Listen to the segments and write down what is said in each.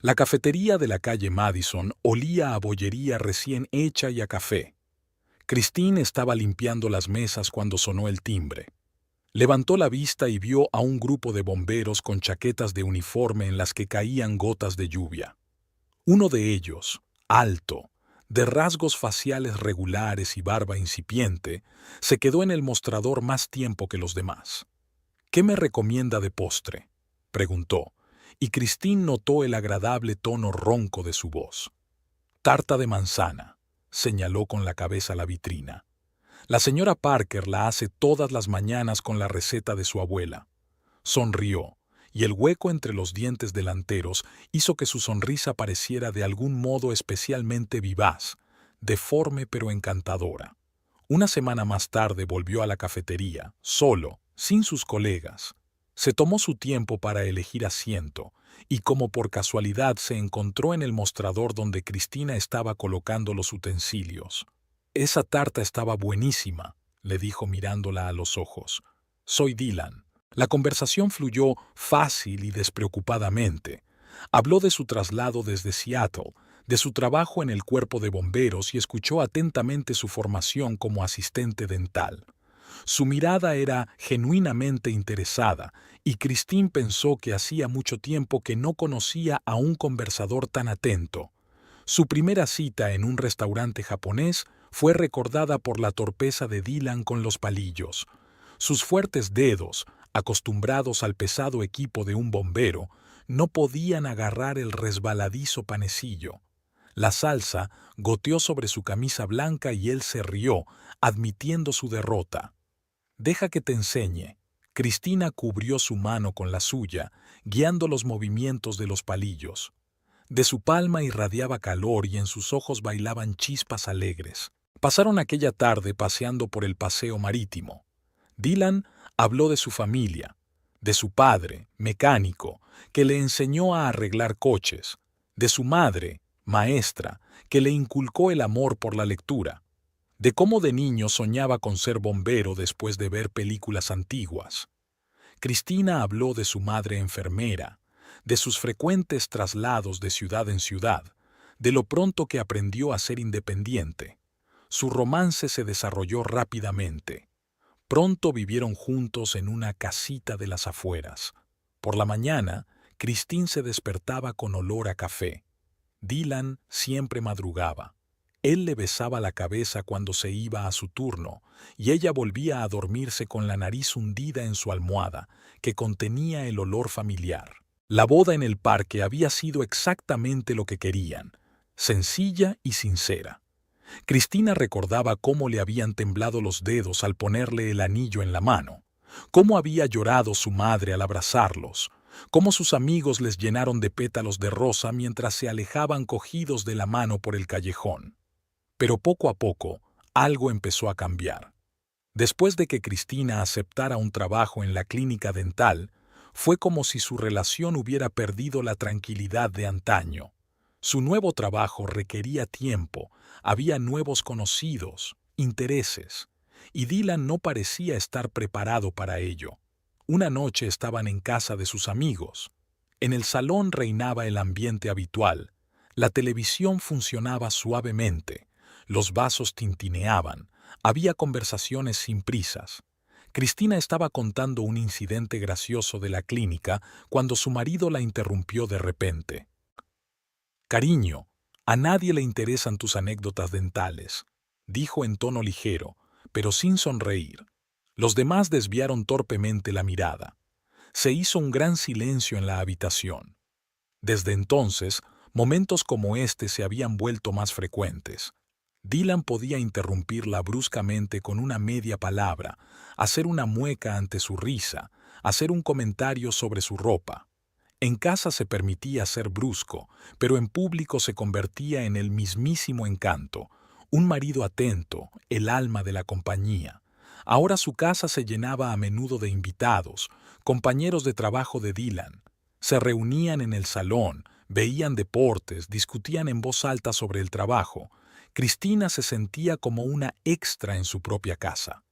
La cafetería de la calle Madison olía a bollería recién hecha y a café. Christine estaba limpiando las mesas cuando sonó el timbre. Levantó la vista y vio a un grupo de bomberos con chaquetas de uniforme en las que caían gotas de lluvia. Uno de ellos, alto, de rasgos faciales regulares y barba incipiente, se quedó en el mostrador más tiempo que los demás. «¿Qué me recomienda de postre?», preguntó, y Christine notó el agradable tono ronco de su voz. «Tarta de manzana», señaló con la cabeza la vitrina. «La señora Parker la hace todas las mañanas con la receta de su abuela». Sonrió, y el hueco entre los dientes delanteros hizo que su sonrisa pareciera de algún modo especialmente vivaz, deforme pero encantadora. Una semana más tarde volvió a la cafetería, solo, sin sus colegas. Se tomó su tiempo para elegir asiento, y como por casualidad se encontró en el mostrador donde Cristina estaba colocando los utensilios. «Esa tarta estaba buenísima», le dijo mirándola a los ojos. «Soy Dylan». La conversación fluyó fácil y despreocupadamente. Habló de su traslado desde Seattle, de su trabajo en el cuerpo de bomberos y escuchó atentamente su formación como asistente dental. Su mirada era genuinamente interesada y Christine pensó que hacía mucho tiempo que no conocía a un conversador tan atento. Su primera cita en un restaurante japonés fue recordada por la torpeza de Dylan con los palillos. Sus fuertes dedos, acostumbrados al pesado equipo de un bombero, no podían agarrar el resbaladizo panecillo. La salsa goteó sobre su camisa blanca y él se rió, admitiendo su derrota. «Deja que te enseñe». Cristina cubrió su mano con la suya, guiando los movimientos de los palillos. De su palma irradiaba calor y en sus ojos bailaban chispas alegres. Pasaron aquella tarde paseando por el paseo marítimo. Dylan habló de su familia, de su padre, mecánico, que le enseñó a arreglar coches, de su madre, maestra, que le inculcó el amor por la lectura, de cómo de niño soñaba con ser bombero después de ver películas antiguas. Cristina habló de su madre enfermera, de sus frecuentes traslados de ciudad en ciudad, de lo pronto que aprendió a ser independiente. Su romance se desarrolló rápidamente. Pronto vivieron juntos en una casita de las afueras. Por la mañana, Christine se despertaba con olor a café. Dylan siempre madrugaba. Él le besaba la cabeza cuando se iba a su turno, y ella volvía a dormirse con la nariz hundida en su almohada, que contenía el olor familiar. La boda en el parque había sido exactamente lo que querían, sencilla y sincera. Cristina recordaba cómo le habían temblado los dedos al ponerle el anillo en la mano, cómo había llorado su madre al abrazarlos, cómo sus amigos les llenaron de pétalos de rosa mientras se alejaban cogidos de la mano por el callejón. Pero poco a poco, algo empezó a cambiar. Después de que Cristina aceptara un trabajo en la clínica dental, fue como si su relación hubiera perdido la tranquilidad de antaño. Su nuevo trabajo requería tiempo, había nuevos conocidos, intereses, y Dylan no parecía estar preparado para ello. Una noche estaban en casa de sus amigos. En el salón reinaba el ambiente habitual. La televisión funcionaba suavemente, los vasos tintineaban, había conversaciones sin prisas. Cristina estaba contando un incidente gracioso de la clínica cuando su marido la interrumpió de repente. «Cariño, a nadie le interesan tus anécdotas dentales», dijo en tono ligero, pero sin sonreír. Los demás desviaron torpemente la mirada. Se hizo un gran silencio en la habitación. Desde entonces, momentos como este se habían vuelto más frecuentes. Dylan podía interrumpirla bruscamente con una media palabra, hacer una mueca ante su risa, hacer un comentario sobre su ropa. En casa se permitía ser brusco, pero en público se convertía en el mismísimo encanto, un marido atento, el alma de la compañía. Ahora su casa se llenaba a menudo de invitados, compañeros de trabajo de Dylan. Se reunían en el salón, veían deportes, discutían en voz alta sobre el trabajo. Cristina se sentía como una extra en su propia casa.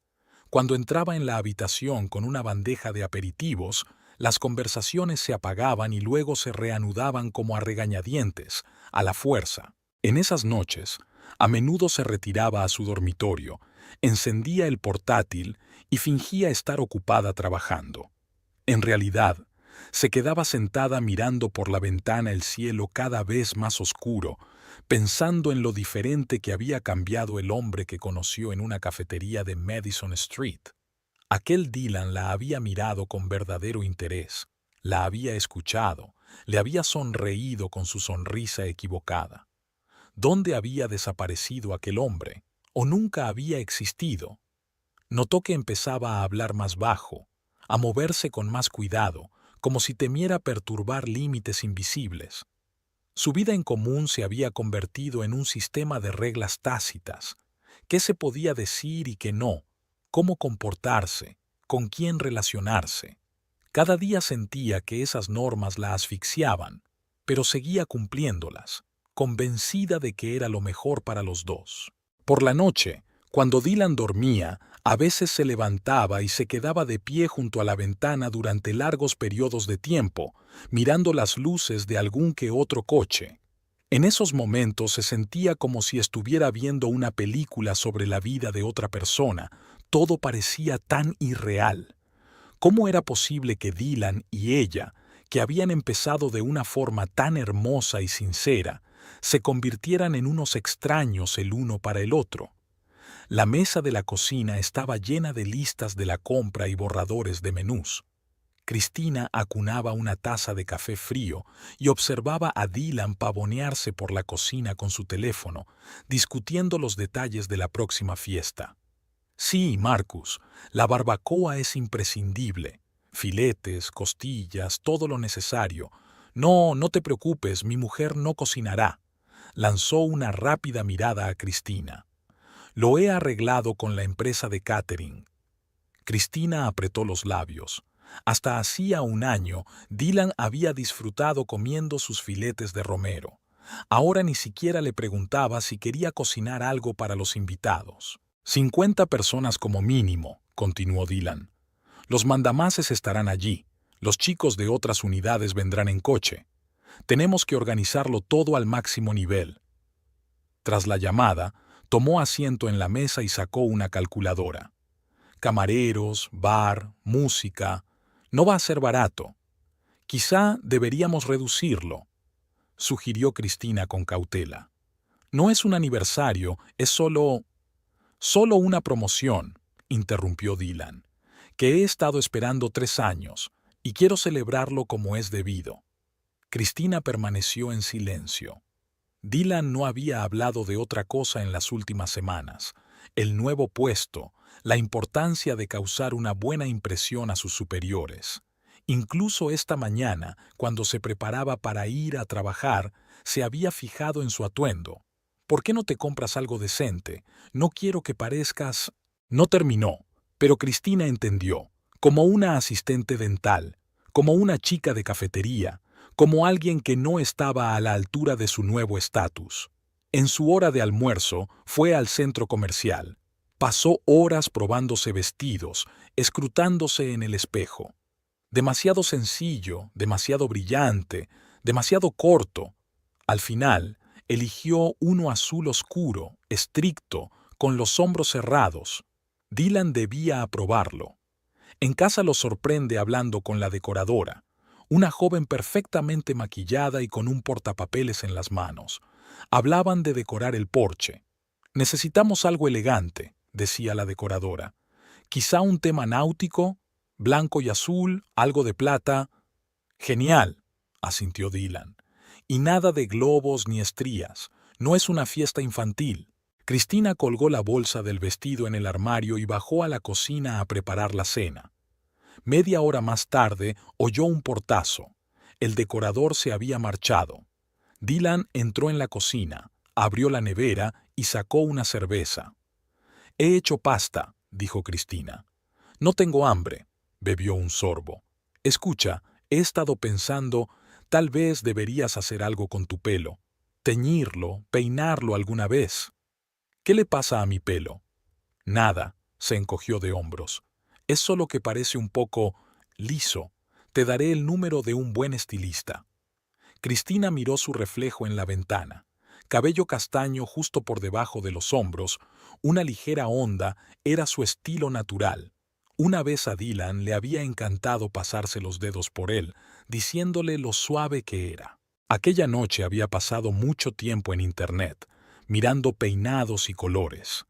Cuando entraba en la habitación con una bandeja de aperitivos, Las conversaciones se apagaban y luego se reanudaban como a regañadientes, a la fuerza. En esas noches, a menudo se retiraba a su dormitorio, encendía el portátil y fingía estar ocupada trabajando. En realidad, se quedaba sentada mirando por la ventana el cielo cada vez más oscuro, pensando en lo diferente que había cambiado el hombre que conoció en una cafetería de Madison Street. Aquel Dylan la había mirado con verdadero interés, la había escuchado, le había sonreído con su sonrisa equivocada. ¿Dónde había desaparecido aquel hombre? ¿O nunca había existido? Notó que empezaba a hablar más bajo, a moverse con más cuidado, como si temiera perturbar límites invisibles. Su vida en común se había convertido en un sistema de reglas tácitas. ¿Qué se podía decir y qué no? ¿Cómo comportarse? ¿Con quién relacionarse? Cada día sentía que esas normas la asfixiaban, pero seguía cumpliéndolas, convencida de que era lo mejor para los dos. Por la noche, cuando Dylan dormía, a veces se levantaba y se quedaba de pie junto a la ventana durante largos periodos de tiempo, mirando las luces de algún que otro coche. En esos momentos se sentía como si estuviera viendo una película sobre la vida de otra persona. Todo parecía tan irreal. ¿Cómo era posible que Dylan y ella, que habían empezado de una forma tan hermosa y sincera, se convirtieran en unos extraños el uno para el otro? La mesa de la cocina estaba llena de listas de la compra y borradores de menús. Cristina acunaba una taza de café frío y observaba a Dylan pavonearse por la cocina con su teléfono, discutiendo los detalles de la próxima fiesta. Sí, Marcus, la barbacoa es imprescindible. Filetes, costillas, todo lo necesario. No, no te preocupes, mi mujer no cocinará. Lanzó una rápida mirada a Cristina. Lo he arreglado con la empresa de catering. Cristina apretó los labios. Hasta hacía un año, Dylan había disfrutado comiendo sus filetes de romero. Ahora ni siquiera le preguntaba si quería cocinar algo para los invitados. 50 personas como mínimo, continuó Dylan. Los mandamases estarán allí. Los chicos de otras unidades vendrán en coche. Tenemos que organizarlo todo al máximo nivel. Tras la llamada, tomó asiento en la mesa y sacó una calculadora. Camareros, bar, música. No va a ser barato. Quizá deberíamos reducirlo, sugirió Cristina con cautela. No es un aniversario, es solo una promoción, interrumpió Dylan, que he estado esperando 3 años, y quiero celebrarlo como es debido. Cristina permaneció en silencio. Dylan no había hablado de otra cosa en las últimas semanas. El nuevo puesto, la importancia de causar una buena impresión a sus superiores. Incluso esta mañana, cuando se preparaba para ir a trabajar, se había fijado en su atuendo. ¿Por qué no te compras algo decente? No quiero que parezcas... No terminó, pero Cristina entendió, como una asistente dental, como una chica de cafetería, como alguien que no estaba a la altura de su nuevo estatus. En su hora de almuerzo fue al centro comercial. Pasó horas probándose vestidos, escrutándose en el espejo. Demasiado sencillo, demasiado brillante, demasiado corto. Al final, eligió uno azul oscuro, estricto, con los hombros cerrados. Dylan debía aprobarlo. En casa lo sorprende hablando con la decoradora, una joven perfectamente maquillada y con un portapapeles en las manos. Hablaban de decorar el porche. Necesitamos algo elegante, decía la decoradora. Quizá un tema náutico, blanco y azul, algo de plata. Genial, asintió Dylan. Y nada de globos ni estrías. No es una fiesta infantil. Cristina colgó la bolsa del vestido en el armario y bajó a la cocina a preparar la cena. Media hora más tarde oyó un portazo. El decorador se había marchado. Dylan entró en la cocina, abrió la nevera y sacó una cerveza. He hecho pasta, dijo Cristina. No tengo hambre. Bebió un sorbo. Escucha, he estado pensando, tal vez deberías hacer algo con tu pelo. Teñirlo, peinarlo alguna vez. ¿Qué le pasa a mi pelo? Nada, se encogió de hombros. Es solo que parece un poco liso. Te daré el número de un buen estilista. Cristina miró su reflejo en la ventana. Cabello castaño justo por debajo de los hombros, una ligera onda era su estilo natural. Una vez a Dylan le había encantado pasarse los dedos por él, diciéndole lo suave que era. Aquella noche había pasado mucho tiempo en internet, mirando peinados y colores.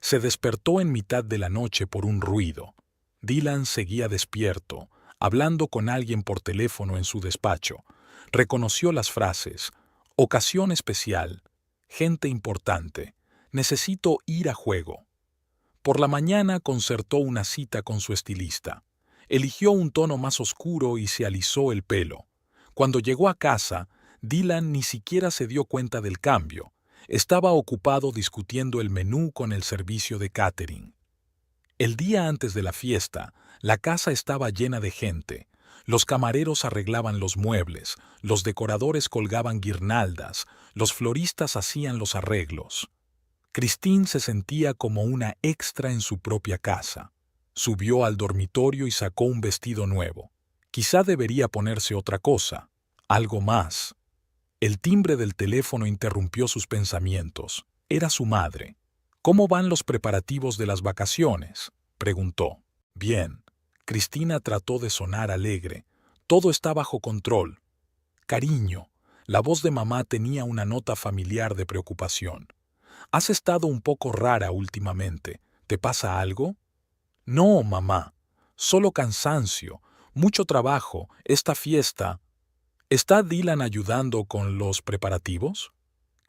Se despertó en mitad de la noche por un ruido. Dylan seguía despierto, hablando con alguien por teléfono en su despacho. Reconoció las frases: ocasión especial, gente importante, necesito ir a juego. Por la mañana concertó una cita con su estilista. Eligió un tono más oscuro y se alisó el pelo. Cuando llegó a casa, Dylan ni siquiera se dio cuenta del cambio. Estaba ocupado discutiendo el menú con el servicio de catering. El día antes de la fiesta, la casa estaba llena de gente. Los camareros arreglaban los muebles, los decoradores colgaban guirnaldas, los floristas hacían los arreglos. Christine se sentía como una extra en su propia casa. Subió al dormitorio y sacó un vestido nuevo. Quizá debería ponerse otra cosa, algo más. El timbre del teléfono interrumpió sus pensamientos. Era su madre. «¿Cómo van los preparativos de las vacaciones?», preguntó. «Bien». Cristina trató de sonar alegre. «Todo está bajo control». «Cariño». La voz de mamá tenía una nota familiar de preocupación. «Has estado un poco rara últimamente. ¿Te pasa algo?» «No, mamá. Solo cansancio, mucho trabajo, esta fiesta». «¿Está Dylan ayudando con los preparativos?».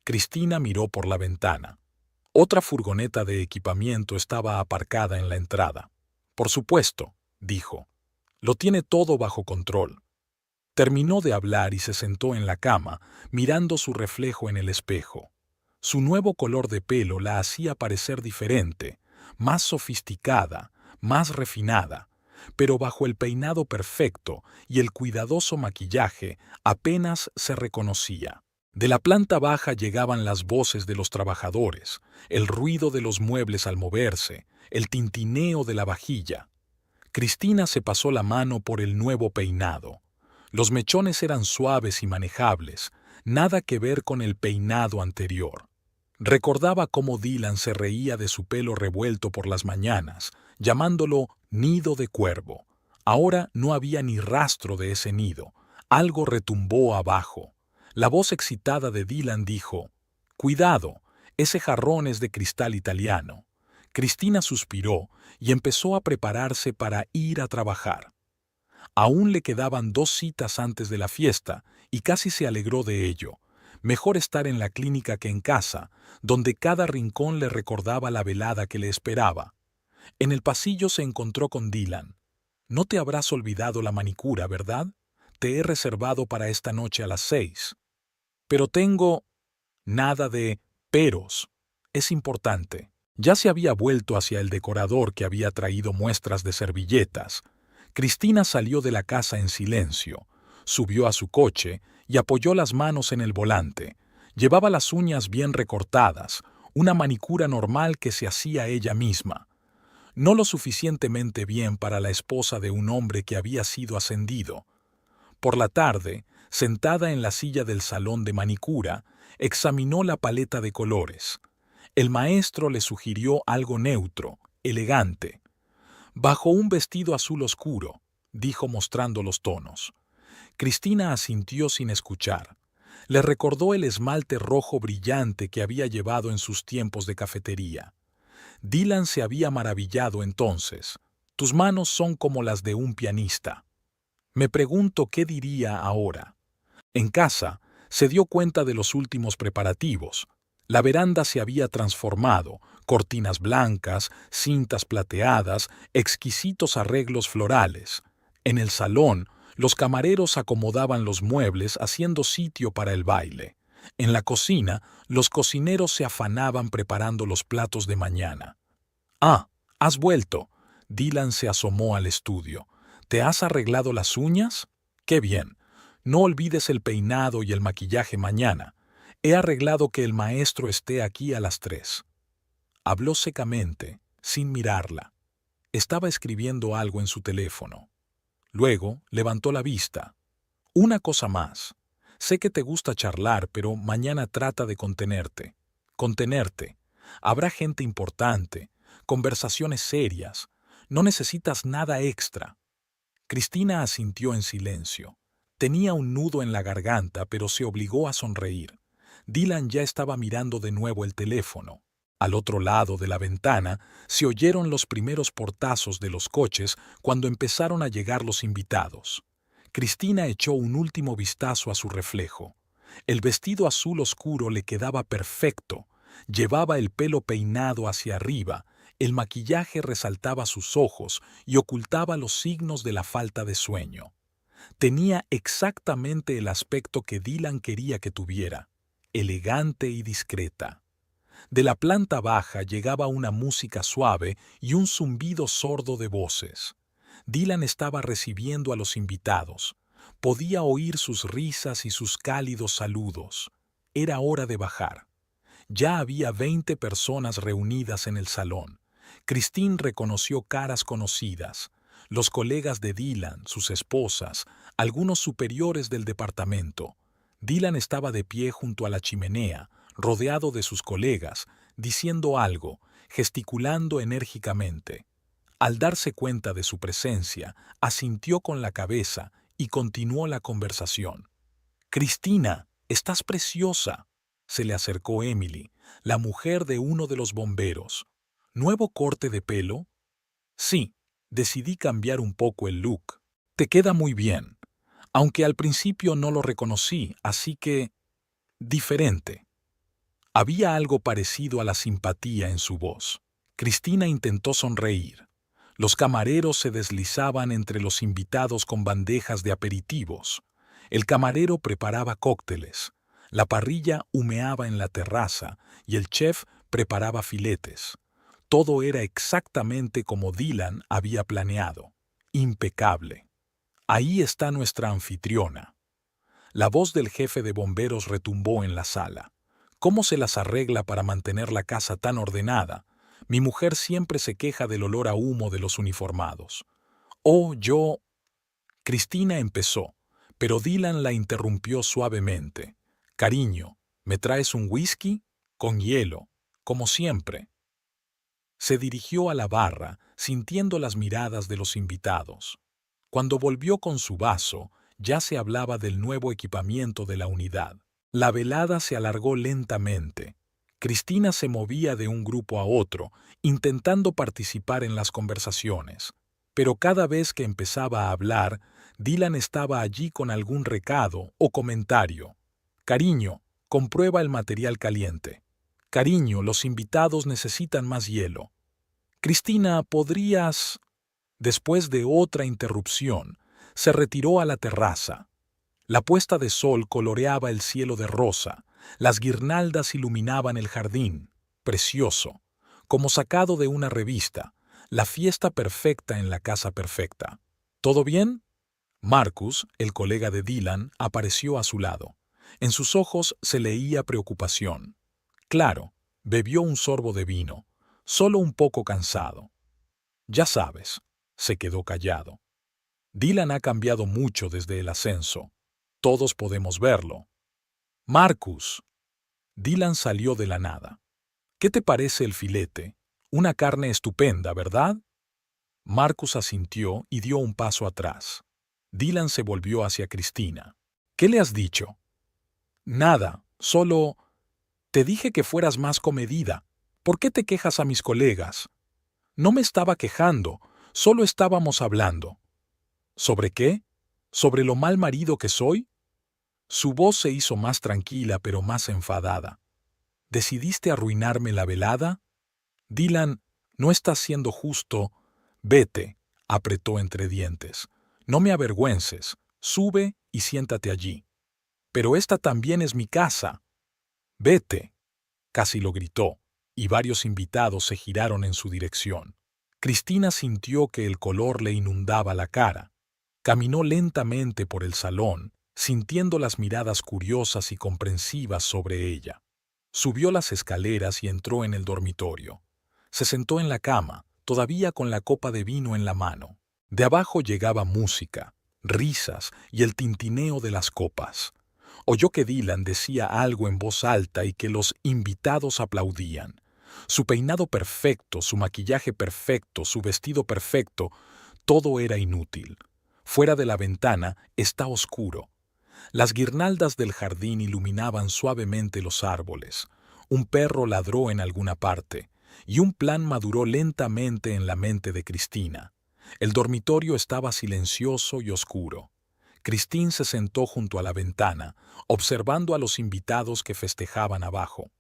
Cristina miró por la ventana. Otra furgoneta de equipamiento estaba aparcada en la entrada. «Por supuesto», dijo. «Lo tiene todo bajo control». Terminó de hablar y se sentó en la cama, mirando su reflejo en el espejo. Su nuevo color de pelo la hacía parecer diferente, más sofisticada, más refinada, pero bajo el peinado perfecto y el cuidadoso maquillaje apenas se reconocía. De la planta baja llegaban las voces de los trabajadores, el ruido de los muebles al moverse, el tintineo de la vajilla. Cristina se pasó la mano por el nuevo peinado. Los mechones eran suaves y manejables, nada que ver con el peinado anterior. Recordaba cómo Dylan se reía de su pelo revuelto por las mañanas, llamándolo nido de cuervo. Ahora no había ni rastro de ese nido. Algo retumbó abajo. La voz excitada de Dylan dijo: «Cuidado, ese jarrón es de cristal italiano». Cristina suspiró y empezó a prepararse para ir a trabajar. Aún le quedaban 2 citas antes de la fiesta y casi se alegró de ello. Mejor estar en la clínica que en casa, donde cada rincón le recordaba la velada que le esperaba. En el pasillo se encontró con Dylan. «No te habrás olvidado la manicura, ¿verdad? Te he reservado para esta noche a las 6. «Pero tengo...». «Nada de peros. Es importante». Ya se había vuelto hacia el decorador que había traído muestras de servilletas. Cristina salió de la casa en silencio, subió a su coche y apoyó las manos en el volante. Llevaba las uñas bien recortadas, una manicura normal que se hacía ella misma. No lo suficientemente bien para la esposa de un hombre que había sido ascendido. Por la tarde, sentada en la silla del salón de manicura, examinó la paleta de colores. El maestro le sugirió algo neutro, elegante. «Bajo un vestido azul oscuro», dijo mostrando los tonos. Cristina asintió sin escuchar. Le recordó el esmalte rojo brillante que había llevado en sus tiempos de cafetería. Dylan se había maravillado entonces. «Tus manos son como las de un pianista». Me pregunto qué diría ahora. En casa, se dio cuenta de los últimos preparativos. La veranda se había transformado, cortinas blancas, cintas plateadas, exquisitos arreglos florales. En el salón, los camareros acomodaban los muebles haciendo sitio para el baile. En la cocina, los cocineros se afanaban preparando los platos de mañana. «Ah, has vuelto». Dylan se asomó al estudio. «¿Te has arreglado las uñas? ¡Qué bien! No olvides el peinado y el maquillaje mañana. He arreglado que el maestro esté aquí a las 3». Habló secamente, sin mirarla. Estaba escribiendo algo en su teléfono. Luego levantó la vista. Una cosa más. Sé que te gusta charlar, pero mañana trata de contenerte. Contenerte. Habrá gente importante, conversaciones serias. No necesitas nada extra. Cristina asintió en silencio. Tenía un nudo en la garganta, pero se obligó a sonreír. Dylan ya estaba mirando de nuevo el teléfono. Al otro lado de la ventana se oyeron los primeros portazos de los coches cuando empezaron a llegar los invitados. Cristina echó un último vistazo a su reflejo. El vestido azul oscuro le quedaba perfecto. Llevaba el pelo peinado hacia arriba, el maquillaje resaltaba sus ojos y ocultaba los signos de la falta de sueño. Tenía exactamente el aspecto que Dylan quería que tuviera, elegante y discreta. De la planta baja llegaba una música suave y un zumbido sordo de voces. Dylan estaba recibiendo a los invitados. Podía oír sus risas y sus cálidos saludos. Era hora de bajar. Ya había 20 personas reunidas en el salón. Christine reconoció caras conocidas. Los colegas de Dylan, sus esposas, algunos superiores del departamento. Dylan estaba de pie junto a la chimenea, rodeado de sus colegas, diciendo algo, gesticulando enérgicamente. Al darse cuenta de su presencia, asintió con la cabeza y continuó la conversación. «Cristina, estás preciosa», se le acercó Emily, la mujer de uno de los bomberos. «¿Nuevo corte de pelo?» «Sí, decidí cambiar un poco el look. Te queda muy bien, aunque al principio no lo reconocí, así que... diferente». Había algo parecido a la simpatía en su voz. Cristina intentó sonreír. Los camareros se deslizaban entre los invitados con bandejas de aperitivos. El camarero preparaba cócteles. La parrilla humeaba en la terraza y el chef preparaba filetes. Todo era exactamente como Dylan había planeado. Impecable. Ahí está nuestra anfitriona. La voz del jefe de bomberos retumbó en la sala. ¿Cómo se las arregla para mantener la casa tan ordenada? Mi mujer siempre se queja del olor a humo de los uniformados. Oh, yo... Cristina empezó, pero Dylan la interrumpió suavemente. Cariño, ¿me traes un whisky? Con hielo, como siempre. Se dirigió a la barra, sintiendo las miradas de los invitados. Cuando volvió con su vaso, ya se hablaba del nuevo equipamiento de la unidad. La velada se alargó lentamente. Cristina se movía de un grupo a otro, intentando participar en las conversaciones. Pero cada vez que empezaba a hablar, Dylan estaba allí con algún recado o comentario. Cariño, comprueba el material caliente. Cariño, los invitados necesitan más hielo. Cristina, ¿podrías...? Después de otra interrupción, se retiró a la terraza. La puesta de sol coloreaba el cielo de rosa, las guirnaldas iluminaban el jardín, precioso, como sacado de una revista, la fiesta perfecta en la casa perfecta. ¿Todo bien? Marcus, el colega de Dylan, apareció a su lado. En sus ojos se leía preocupación. Claro, bebió un sorbo de vino, solo un poco cansado. Ya sabes, se quedó callado. Dylan ha cambiado mucho desde el ascenso. Todos podemos verlo. Marcus. Dylan salió de la nada. ¿Qué te parece el filete? Una carne estupenda, ¿verdad? Marcus asintió y dio un paso atrás. Dylan se volvió hacia Cristina. ¿Qué le has dicho? Nada, solo... Te dije que fueras más comedida. ¿Por qué te quejas a mis colegas? No me estaba quejando, solo estábamos hablando. ¿Sobre qué? ¿Sobre lo mal marido que soy? Su voz se hizo más tranquila pero más enfadada. ¿Decidiste arruinarme la velada? Dylan, no estás siendo justo. Vete, apretó entre dientes. No me avergüences. Sube y siéntate allí. Pero esta también es mi casa. Vete, casi lo gritó, y varios invitados se giraron en su dirección. Cristina sintió que el color le inundaba la cara. Caminó lentamente por el salón, sintiendo las miradas curiosas y comprensivas sobre ella. Subió las escaleras y entró en el dormitorio. Se sentó en la cama, todavía con la copa de vino en la mano. De abajo llegaba música, risas y el tintineo de las copas. Oyó que Dylan decía algo en voz alta y que los invitados aplaudían. Su peinado perfecto, su maquillaje perfecto, su vestido perfecto, todo era inútil. Fuera de la ventana está oscuro. Las guirnaldas del jardín iluminaban suavemente los árboles. Un perro ladró en alguna parte, y un plan maduró lentamente en la mente de Cristina. El dormitorio estaba silencioso y oscuro. Christine se sentó junto a la ventana, observando a los invitados que festejaban abajo.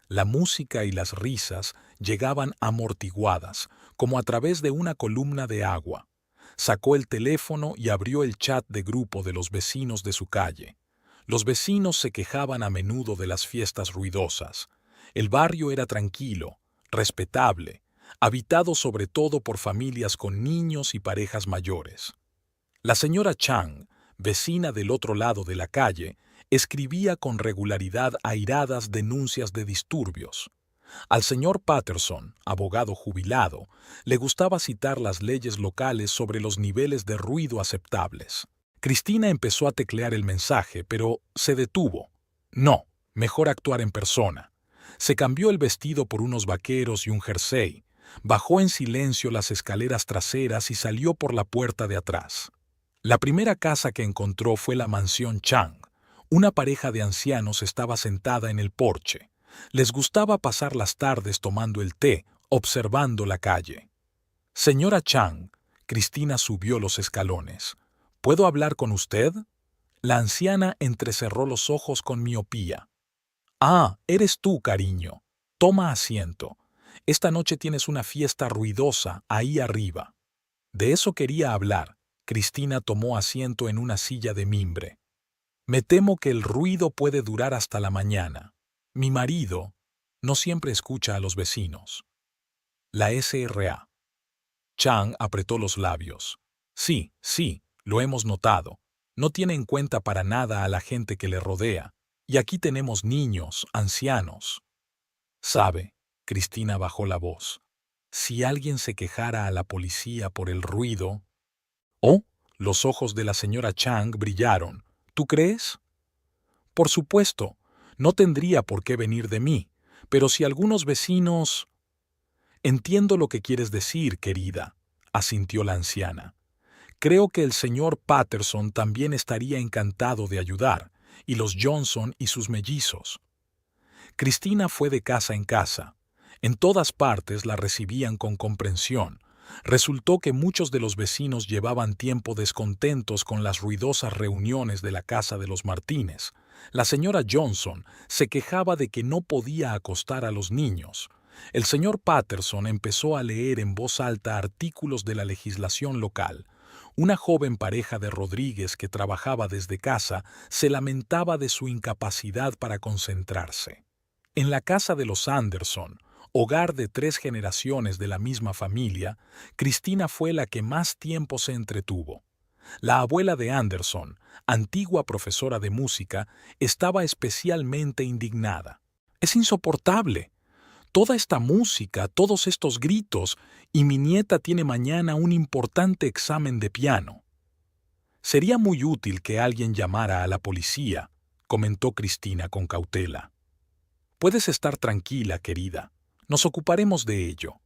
La música y las risas llegaban amortiguadas, como a través de una columna de agua. Sacó el teléfono y abrió el chat de grupo de los vecinos de su calle. Los vecinos se quejaban a menudo de las fiestas ruidosas. El barrio era tranquilo, respetable, habitado sobre todo por familias con niños y parejas mayores. La señora Chang, vecina del otro lado de la calle, escribía con regularidad airadas denuncias de disturbios. Al señor Patterson, abogado jubilado, le gustaba citar las leyes locales sobre los niveles de ruido aceptables. Cristina empezó a teclear el mensaje, pero se detuvo. No, mejor actuar en persona. Se cambió el vestido por unos vaqueros y un jersey, bajó en silencio las escaleras traseras y salió por la puerta de atrás. La primera casa que encontró fue la mansión Chang. Una pareja de ancianos estaba sentada en el porche. Les gustaba pasar las tardes tomando el té, observando la calle. Señora Chang, Cristina subió los escalones. ¿Puedo hablar con usted? La anciana entrecerró los ojos con miopía. Ah, eres tú, cariño. Toma asiento. Esta noche tienes una fiesta ruidosa ahí arriba. De eso quería hablar. Cristina tomó asiento en una silla de mimbre. Me temo que el ruido puede durar hasta la mañana. Mi marido no siempre escucha a los vecinos. La SRA. Chang apretó los labios. Sí, sí, lo hemos notado. No tiene en cuenta para nada a la gente que le rodea. Y aquí tenemos niños, ancianos. ¿Sabe? Cristina bajó la voz. Si alguien se quejara a la policía por el ruido... Oh, los ojos de la señora Chang brillaron. ¿Tú crees? Por supuesto, no tendría por qué venir de mí, pero si algunos vecinos... Entiendo lo que quieres decir, querida, asintió la anciana. Creo que el señor Patterson también estaría encantado de ayudar, y los Johnson y sus mellizos. Cristina fue de casa en casa. En todas partes la recibían con comprensión. Resultó que muchos de los vecinos llevaban tiempo descontentos con las ruidosas reuniones de la casa de los Martínez. La señora Johnson se quejaba de que no podía acostar a los niños. El señor Patterson empezó a leer en voz alta artículos de la legislación local. Una joven pareja de Rodríguez que trabajaba desde casa se lamentaba de su incapacidad para concentrarse. En la casa de los Anderson, hogar de 3 generaciones de la misma familia, Cristina fue la que más tiempo se entretuvo. La abuela de Anderson, antigua profesora de música, estaba especialmente indignada. «Es insoportable. Toda esta música, todos estos gritos, y mi nieta tiene mañana un importante examen de piano». «Sería muy útil que alguien llamara a la policía», comentó Cristina con cautela. «Puedes estar tranquila, querida. Nos ocuparemos de ello».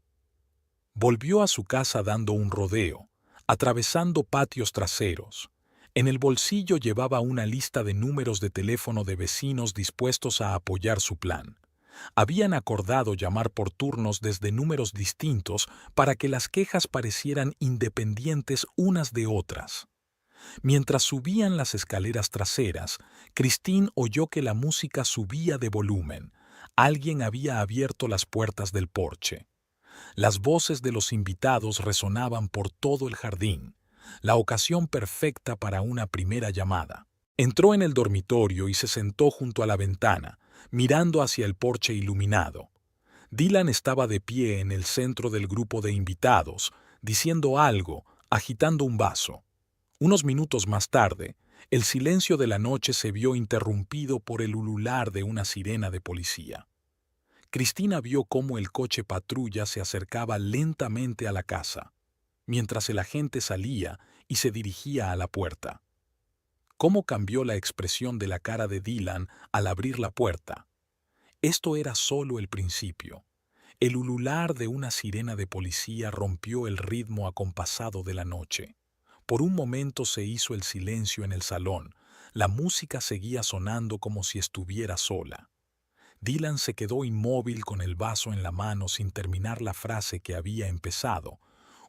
Volvió a su casa dando un rodeo, atravesando patios traseros. En el bolsillo llevaba una lista de números de teléfono de vecinos dispuestos a apoyar su plan. Habían acordado llamar por turnos desde números distintos para que las quejas parecieran independientes unas de otras. Mientras subían las escaleras traseras, Christine oyó que la música subía de volumen. Alguien había abierto las puertas del porche. Las voces de los invitados resonaban por todo el jardín, la ocasión perfecta para una primera llamada. Entró en el dormitorio y se sentó junto a la ventana, mirando hacia el porche iluminado. Dylan estaba de pie en el centro del grupo de invitados, diciendo algo, agitando un vaso. Unos minutos más tarde, el silencio de la noche se vio interrumpido por el ulular de una sirena de policía. Cristina vio cómo el coche patrulla se acercaba lentamente a la casa. mientras el agente salía y se dirigía a la puerta. ¿Cómo cambió la expresión de la cara de Dylan al abrir la puerta? Esto era solo el principio. El ulular de una sirena de policía rompió el ritmo acompasado de la noche. Por un momento se hizo el silencio en el salón. La música seguía sonando como si estuviera sola. Dylan se quedó inmóvil con el vaso en la mano sin terminar la frase que había empezado.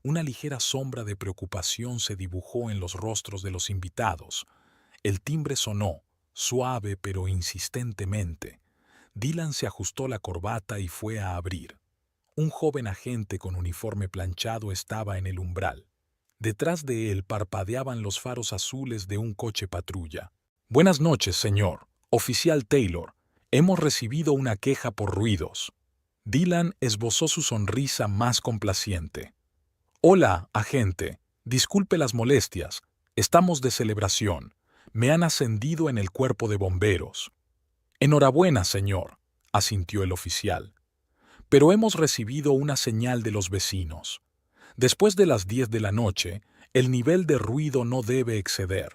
Una ligera sombra de preocupación se dibujó en los rostros de los invitados. El timbre sonó, suave pero insistentemente. Dylan se ajustó la corbata y fue a abrir. Un joven agente con uniforme planchado estaba en el umbral. Detrás de él parpadeaban los faros azules de un coche patrulla. «Buenas noches, señor. Oficial Taylor. Hemos recibido una queja por ruidos». Dylan esbozó su sonrisa más complaciente. «Hola, agente. Disculpe las molestias. Estamos de celebración. Me han ascendido en el cuerpo de bomberos». «Enhorabuena, señor», asintió el oficial. «Pero hemos recibido una señal de los vecinos. Después de las 10 de la noche, el nivel de ruido no debe exceder».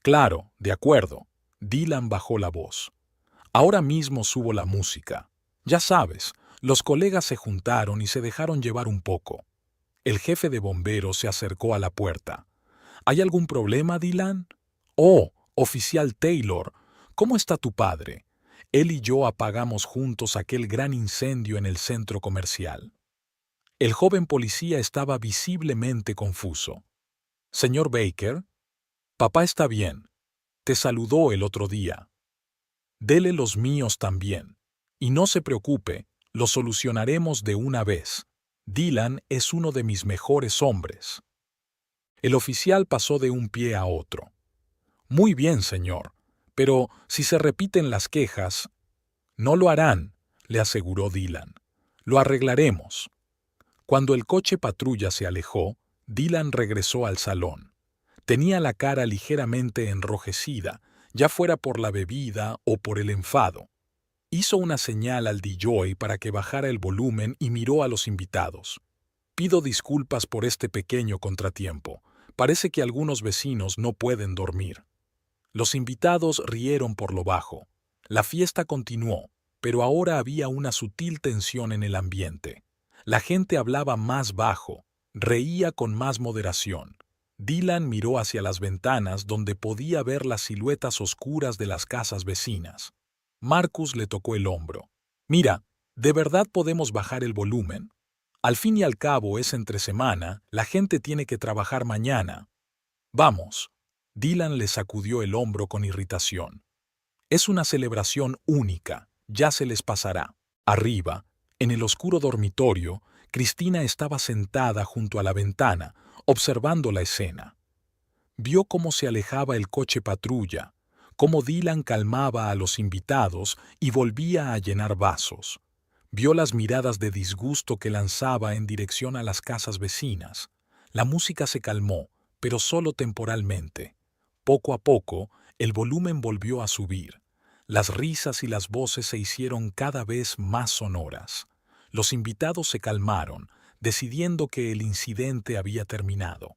«Claro, de acuerdo». Dylan bajó la voz. «Ahora mismo subo la música. Ya sabes, los colegas se juntaron y se dejaron llevar un poco». El jefe de bomberos se acercó a la puerta. «¿Hay algún problema, Dylan?» «Oh, oficial Taylor, ¿cómo está tu padre? Él y yo apagamos juntos aquel gran incendio en el centro comercial». El joven policía estaba visiblemente confuso. «Señor Baker, papá está bien. Te saludó el otro día. Dele los míos también. Y no se preocupe, lo solucionaremos de una vez. Dylan es uno de mis mejores hombres». El oficial pasó de un pie a otro. «Muy bien, señor, pero si se repiten las quejas...» «No lo harán», le aseguró Dylan. «Lo arreglaremos». Cuando el coche patrulla se alejó, Dylan regresó al salón. Tenía la cara ligeramente enrojecida, ya fuera por la bebida o por el enfado. Hizo una señal al DJ para que bajara el volumen y miró a los invitados. «Pido disculpas por este pequeño contratiempo. Parece que algunos vecinos no pueden dormir». Los invitados rieron por lo bajo. La fiesta continuó, pero ahora había una sutil tensión en el ambiente. La gente hablaba más bajo, reía con más moderación. Dylan miró hacia las ventanas donde podía ver las siluetas oscuras de las casas vecinas. Marcus le tocó el hombro. «Mira, ¿de verdad podemos bajar el volumen? Al fin y al cabo es entre semana, la gente tiene que trabajar mañana». «Vamos». Dylan le sacudió el hombro con irritación. «Es una celebración única, ya se les pasará». Arriba, en el oscuro dormitorio, Cristina estaba sentada junto a la ventana, observando la escena. Vio cómo se alejaba el coche patrulla, cómo Dylan calmaba a los invitados y volvía a llenar vasos. Vio las miradas de disgusto que lanzaba en dirección a las casas vecinas. La música se calmó, pero solo temporalmente. Poco a poco, el volumen volvió a subir. Las risas y las voces se hicieron cada vez más sonoras. Los invitados se calmaron, decidiendo que el incidente había terminado.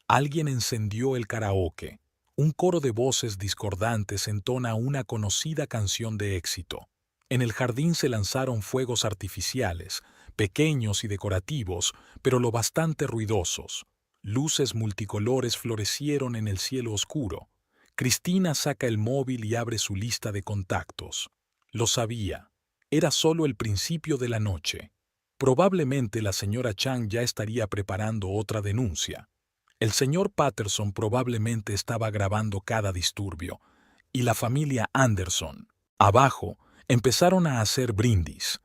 Alguien encendió el karaoke. Un coro de voces discordantes entona una conocida canción de éxito. En el jardín se lanzaron fuegos artificiales, pequeños y decorativos, pero lo bastante ruidosos. Luces multicolores florecieron en el cielo oscuro. Cristina saca el móvil y abre su lista de contactos. Lo sabía. Era solo el principio de la noche. Probablemente la señora Chang ya estaría preparando otra denuncia. El señor Patterson probablemente estaba grabando cada disturbio. Y la familia Anderson. Abajo, empezaron a hacer brindis.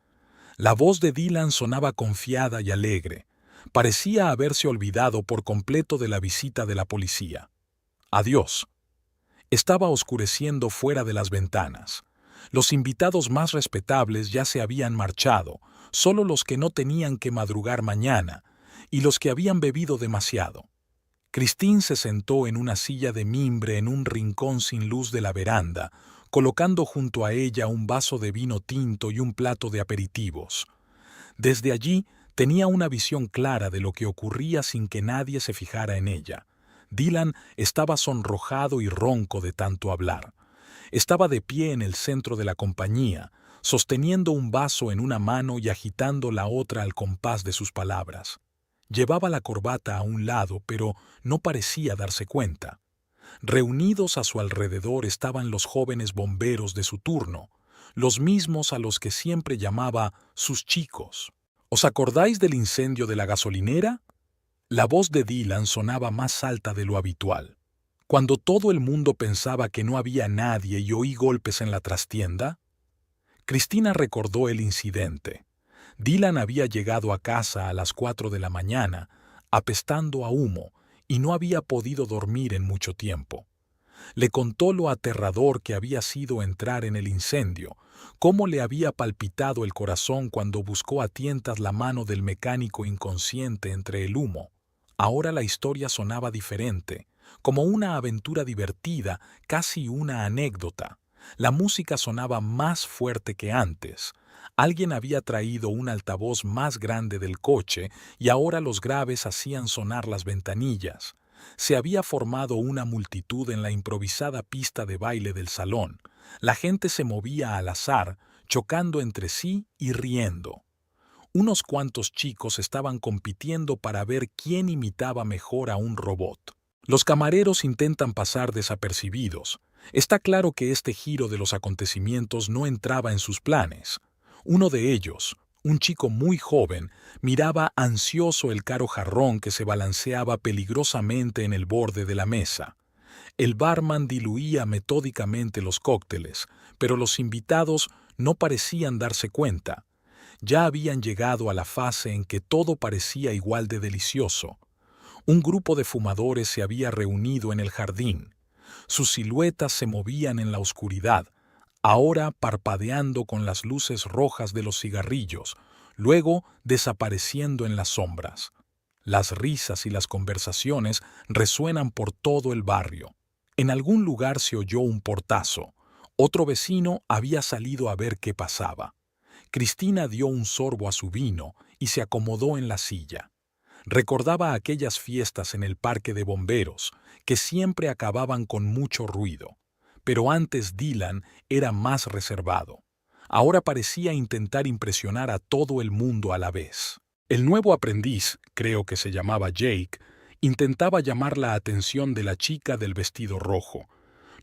La voz de Dylan sonaba confiada y alegre. Parecía haberse olvidado por completo de la visita de la policía. Adiós. Estaba oscureciendo fuera de las ventanas. Los invitados más respetables ya se habían marchado, solo los que no tenían que madrugar mañana, y los que habían bebido demasiado. Christine se sentó en una silla de mimbre en un rincón sin luz de la veranda, colocando junto a ella un vaso de vino tinto y un plato de aperitivos. Desde allí Tenía una visión clara de lo que ocurría sin que nadie se fijara en ella. Dylan estaba sonrojado y ronco de tanto hablar. Estaba de pie en el centro de la compañía, sosteniendo un vaso en una mano y agitando la otra al compás de sus palabras. Llevaba la corbata a un lado, pero no parecía darse cuenta. Reunidos a su alrededor estaban los jóvenes bomberos de su turno, los mismos a los que siempre llamaba sus chicos. ¿Os acordáis del incendio de la gasolinera? La voz de Dylan sonaba más alta de lo habitual. Cuando todo el mundo pensaba que no había nadie y oí golpes en la trastienda. Cristina recordó el incidente. Dylan había llegado a casa a las 4 de la mañana, apestando a humo, y no había podido dormir en mucho tiempo. Le contó lo aterrador que había sido entrar en el incendio, cómo le había palpitado el corazón cuando buscó a tientas la mano del mecánico inconsciente entre el humo. Ahora la historia sonaba diferente, como una aventura divertida, casi una anécdota. La música sonaba más fuerte que antes. Alguien había traído un altavoz más grande del coche y ahora los graves hacían sonar las ventanillas. Se había formado una multitud en la improvisada pista de baile del salón. La gente se movía al azar, chocando entre sí y riendo. Unos cuantos chicos estaban compitiendo para ver quién imitaba mejor a un robot. Los camareros intentan pasar desapercibidos. Está claro que este giro de los acontecimientos no entraba en sus planes. Uno de ellos, un chico muy joven, miraba ansioso el caro jarrón que se balanceaba peligrosamente en el borde de la mesa. El barman diluía metódicamente los cócteles, pero los invitados no parecían darse cuenta. Ya habían llegado a la fase en que todo parecía igual de delicioso. Un grupo de fumadores se había reunido en el jardín. Sus siluetas se movían en la oscuridad, ahora parpadeando con las luces rojas de los cigarrillos, luego desapareciendo en las sombras. Las risas y las conversaciones resuenan por todo el barrio. En algún lugar se oyó un portazo. Otro vecino había salido a ver qué pasaba. Cristina dio un sorbo a su vino y se acomodó en la silla. Recordaba aquellas fiestas en el parque de bomberos, que siempre acababan con mucho ruido. Pero antes Dylan era más reservado. Ahora parecía intentar impresionar a todo el mundo a la vez. El nuevo aprendiz, creo que se llamaba Jake, intentaba llamar la atención de la chica del vestido rojo.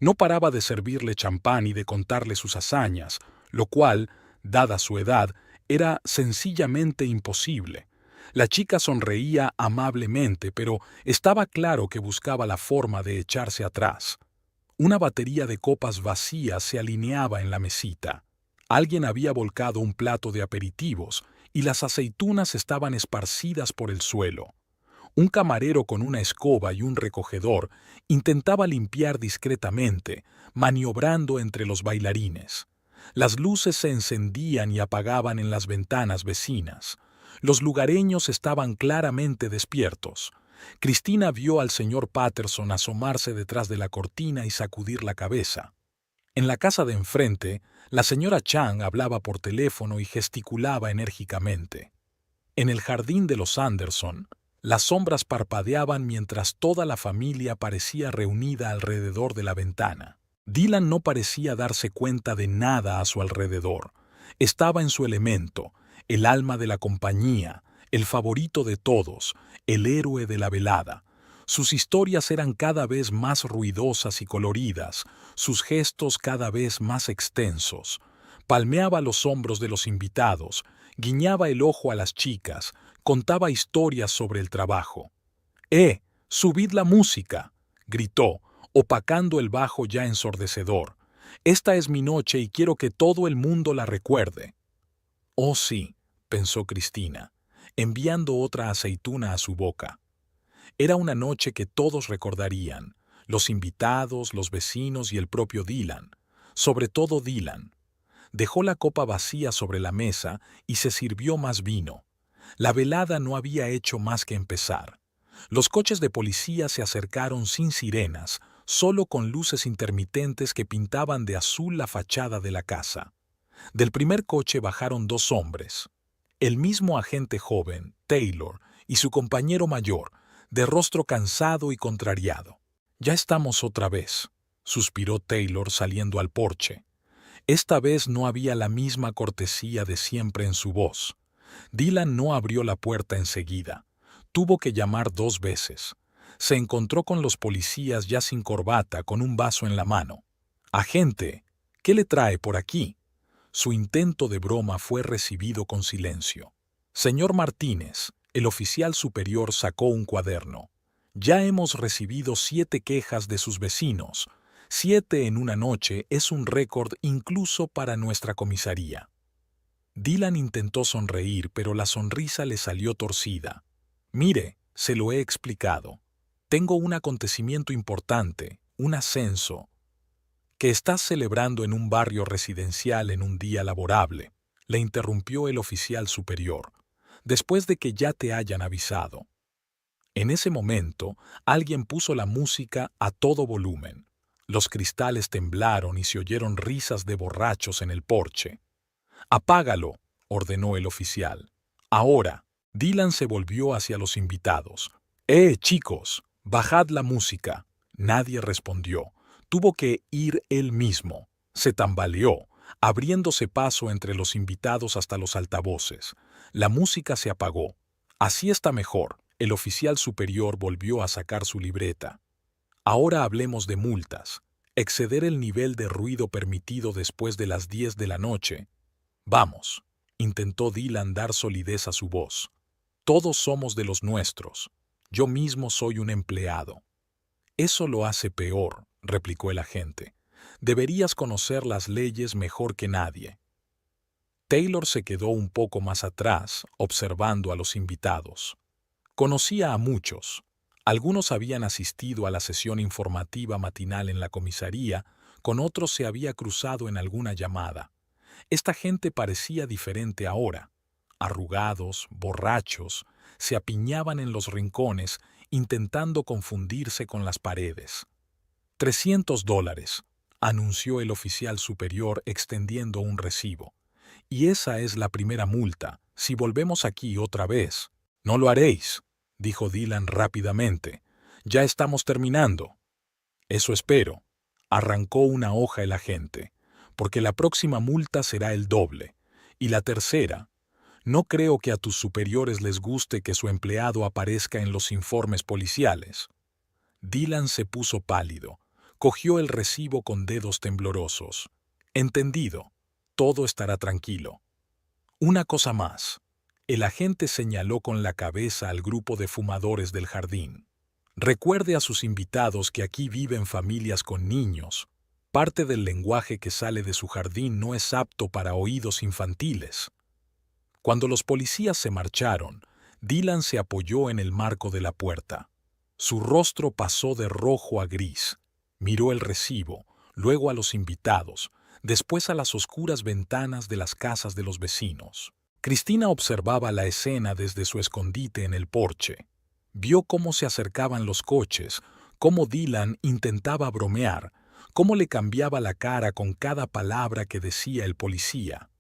No paraba de servirle champán y de contarle sus hazañas, lo cual, dada su edad, era sencillamente imposible. La chica sonreía amablemente, pero estaba claro que buscaba la forma de echarse atrás. Una batería de copas vacías se alineaba en la mesita. Alguien había volcado un plato de aperitivos y las aceitunas estaban esparcidas por el suelo. Un camarero con una escoba y un recogedor intentaba limpiar discretamente, maniobrando entre los bailarines. Las luces se encendían y apagaban en las ventanas vecinas. Los lugareños estaban claramente despiertos. Cristina vio al señor Patterson asomarse detrás de la cortina y sacudir la cabeza. En la casa de enfrente, la señora Chang hablaba por teléfono y gesticulaba enérgicamente. En el jardín de los Anderson, las sombras parpadeaban mientras toda la familia parecía reunida alrededor de la ventana. Dylan no parecía darse cuenta de nada a su alrededor. Estaba en su elemento, el alma de la compañía, el favorito de todos, el héroe de la velada. Sus historias eran cada vez más ruidosas y coloridas, sus gestos cada vez más extensos. Palmeaba los hombros de los invitados, guiñaba el ojo a las chicas, contaba historias sobre el trabajo. ¡Subid la música!, gritó, opacando el bajo ya ensordecedor. Esta es mi noche y quiero que todo el mundo la recuerde. Oh sí, pensó Cristina, enviando otra aceituna a su boca. Era una noche que todos recordarían, los invitados, los vecinos y el propio Dylan, sobre todo Dylan. Dejó la copa vacía sobre la mesa y se sirvió más vino. La velada no había hecho más que empezar. Los coches de policía se acercaron sin sirenas, solo con luces intermitentes que pintaban de azul la fachada de la casa. Del primer coche bajaron dos hombres. El mismo agente joven, Taylor, y su compañero mayor, de rostro cansado y contrariado. «Ya estamos otra vez», suspiró Taylor saliendo al porche. Esta vez no había la misma cortesía de siempre en su voz. Dylan no abrió la puerta enseguida. Tuvo que llamar 2 veces. Se encontró con los policías ya sin corbata, con un vaso en la mano. «Agente, ¿qué le trae por aquí?». Su intento de broma fue recibido con silencio. «Señor Martínez», el oficial superior sacó un cuaderno. «Ya hemos recibido 7 quejas de sus vecinos. 7 en una noche es un récord incluso para nuestra comisaría». Dylan intentó sonreír, pero la sonrisa le salió torcida. «Mire, se lo he explicado. Tengo un acontecimiento importante, un ascenso, que estás celebrando en un barrio residencial en un día laborable», le interrumpió el oficial superior, «después de que ya te hayan avisado». En ese momento, alguien puso la música a todo volumen. Los cristales temblaron y se oyeron risas de borrachos en el porche. «Apágalo», ordenó el oficial. «Ahora». Dylan se volvió hacia los invitados. Chicos, bajad la música». Nadie respondió. Tuvo que ir él mismo. Se tambaleó, abriéndose paso entre los invitados hasta los altavoces. La música se apagó. «Así está mejor». El oficial superior volvió a sacar su libreta. «Ahora hablemos de multas. Exceder el nivel de ruido permitido después de las 10 de la noche. Vamos», intentó Dylan dar solidez a su voz. «Todos somos de los nuestros. Yo mismo soy un empleado». «Eso lo hace peor», replicó el agente. «Deberías conocer las leyes mejor que nadie». Taylor se quedó un poco más atrás, observando a los invitados. Conocía a muchos. Algunos habían asistido a la sesión informativa matinal en la comisaría, con otros se había cruzado en alguna llamada. Esta gente parecía diferente ahora. Arrugados, borrachos, se apiñaban en los rincones, intentando confundirse con las paredes. $300, anunció el oficial superior extendiendo un recibo. «Y esa es la primera multa. Si volvemos aquí otra vez». «No lo haréis», dijo Dylan rápidamente. «Ya estamos terminando». «Eso espero», arrancó una hoja el agente, «porque la próxima multa será el doble. Y la tercera. No creo que a tus superiores les guste que su empleado aparezca en los informes policiales». Dylan se puso pálido. Cogió el recibo con dedos temblorosos. «Entendido. Todo estará tranquilo». «Una cosa más». El agente señaló con la cabeza al grupo de fumadores del jardín. «Recuerde a sus invitados que aquí viven familias con niños. Parte del lenguaje que sale de su jardín no es apto para oídos infantiles». Cuando los policías se marcharon, Dylan se apoyó en el marco de la puerta. Su rostro pasó de rojo a gris. Miró el recibo, luego a los invitados, después a las oscuras ventanas de las casas de los vecinos. Cristina observaba la escena desde su escondite en el porche. Vio cómo se acercaban los coches, cómo Dylan intentaba bromear, cómo le cambiaba la cara con cada palabra que decía el policía.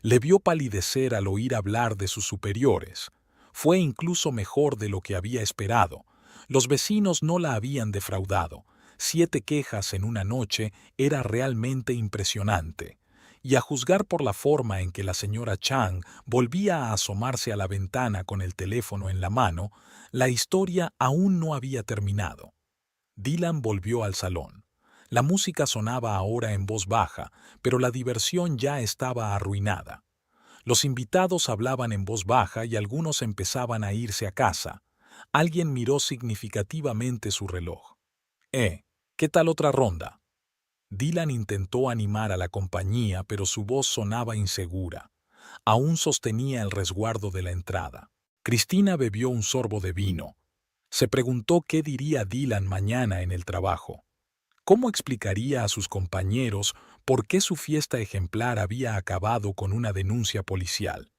Le vio palidecer al oír hablar de sus superiores. Fue incluso mejor de lo que había esperado. Los vecinos no la habían defraudado. 7 quejas en una noche era realmente impresionante. Y a juzgar por la forma en que la señora Chang volvía a asomarse a la ventana con el teléfono en la mano, la historia aún no había terminado. Dylan volvió al salón. La música sonaba ahora en voz baja, pero la diversión ya estaba arruinada. Los invitados hablaban en voz baja y algunos empezaban a irse a casa. Alguien miró significativamente su reloj. ¿Qué tal otra ronda?» Dylan intentó animar a la compañía, pero su voz sonaba insegura. Aún sostenía el resguardo de la entrada. Cristina bebió un sorbo de vino. Se preguntó qué diría Dylan mañana en el trabajo. ¿Cómo explicaría a sus compañeros por qué su fiesta ejemplar había acabado con una denuncia policial?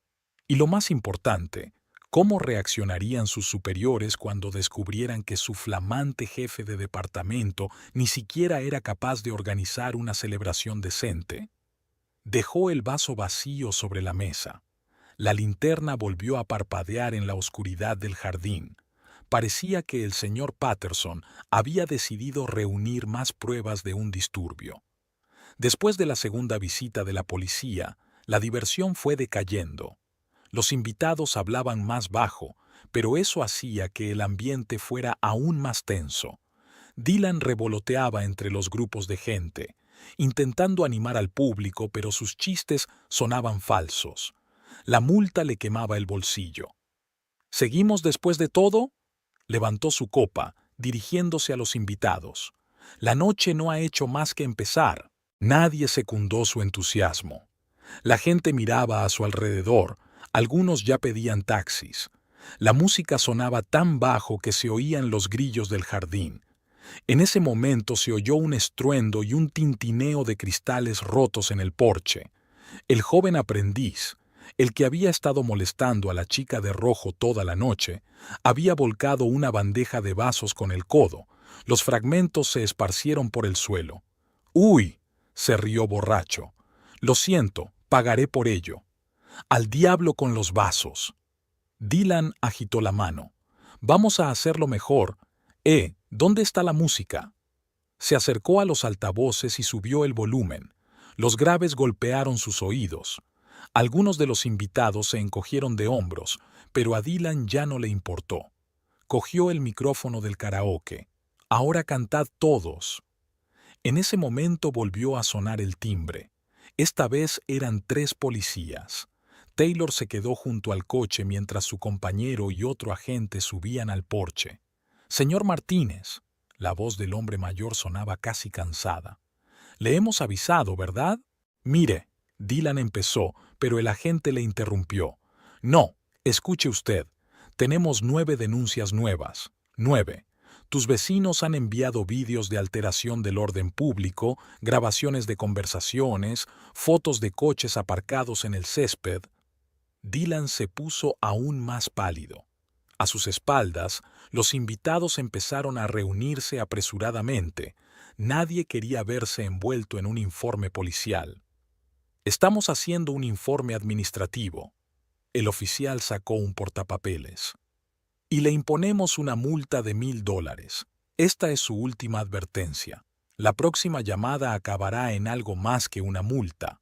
Y lo más importante, ¿cómo reaccionarían sus superiores cuando descubrieran que su flamante jefe de departamento ni siquiera era capaz de organizar una celebración decente? Dejó el vaso vacío sobre la mesa. La linterna volvió a parpadear en la oscuridad del jardín. Parecía que el señor Patterson había decidido reunir más pruebas de un disturbio. Después de la segunda visita de la policía, la diversión fue decayendo. Los invitados hablaban más bajo, pero eso hacía que el ambiente fuera aún más tenso. Dylan revoloteaba entre los grupos de gente, intentando animar al público, pero sus chistes sonaban falsos. La multa le quemaba el bolsillo. ¿Seguimos después de todo? Levantó su copa, dirigiéndose a los invitados. La noche no ha hecho más que empezar. Nadie secundó su entusiasmo. La gente miraba a su alrededor, algunos ya pedían taxis. La música sonaba tan bajo que se oían los grillos del jardín. En ese momento se oyó un estruendo y un tintineo de cristales rotos en el porche. El joven aprendiz, el que había estado molestando a la chica de rojo toda la noche, había volcado una bandeja de vasos con el codo. Los fragmentos se esparcieron por el suelo. ¡Uy!, se rió borracho. Lo siento, pagaré por ello. Al diablo con los vasos. Dylan agitó la mano. Vamos a hacerlo mejor. ¿Dónde está la música? Se acercó a los altavoces y subió el volumen. Los graves golpearon sus oídos. Algunos de los invitados se encogieron de hombros, pero a Dylan ya no le importó. Cogió el micrófono del karaoke. Ahora cantad todos. En ese momento volvió a sonar el timbre. Esta vez eran 3 policías. Taylor se quedó junto al coche mientras su compañero y otro agente subían al porche. «Señor Martínez», la voz del hombre mayor sonaba casi cansada. «Le hemos avisado, ¿verdad?» «Mire», Dylan empezó, pero el agente le interrumpió. «No, escuche usted. Tenemos 9 denuncias nuevas. 9. Tus vecinos han enviado vídeos de alteración del orden público, grabaciones de conversaciones, fotos de coches aparcados en el césped». Dylan se puso aún más pálido. A sus espaldas, los invitados empezaron a reunirse apresuradamente. Nadie quería verse envuelto en un informe policial. «Estamos haciendo un informe administrativo». El oficial sacó un portapapeles. «Y le imponemos una multa de $1000. Esta es su última advertencia. La próxima llamada acabará en algo más que una multa».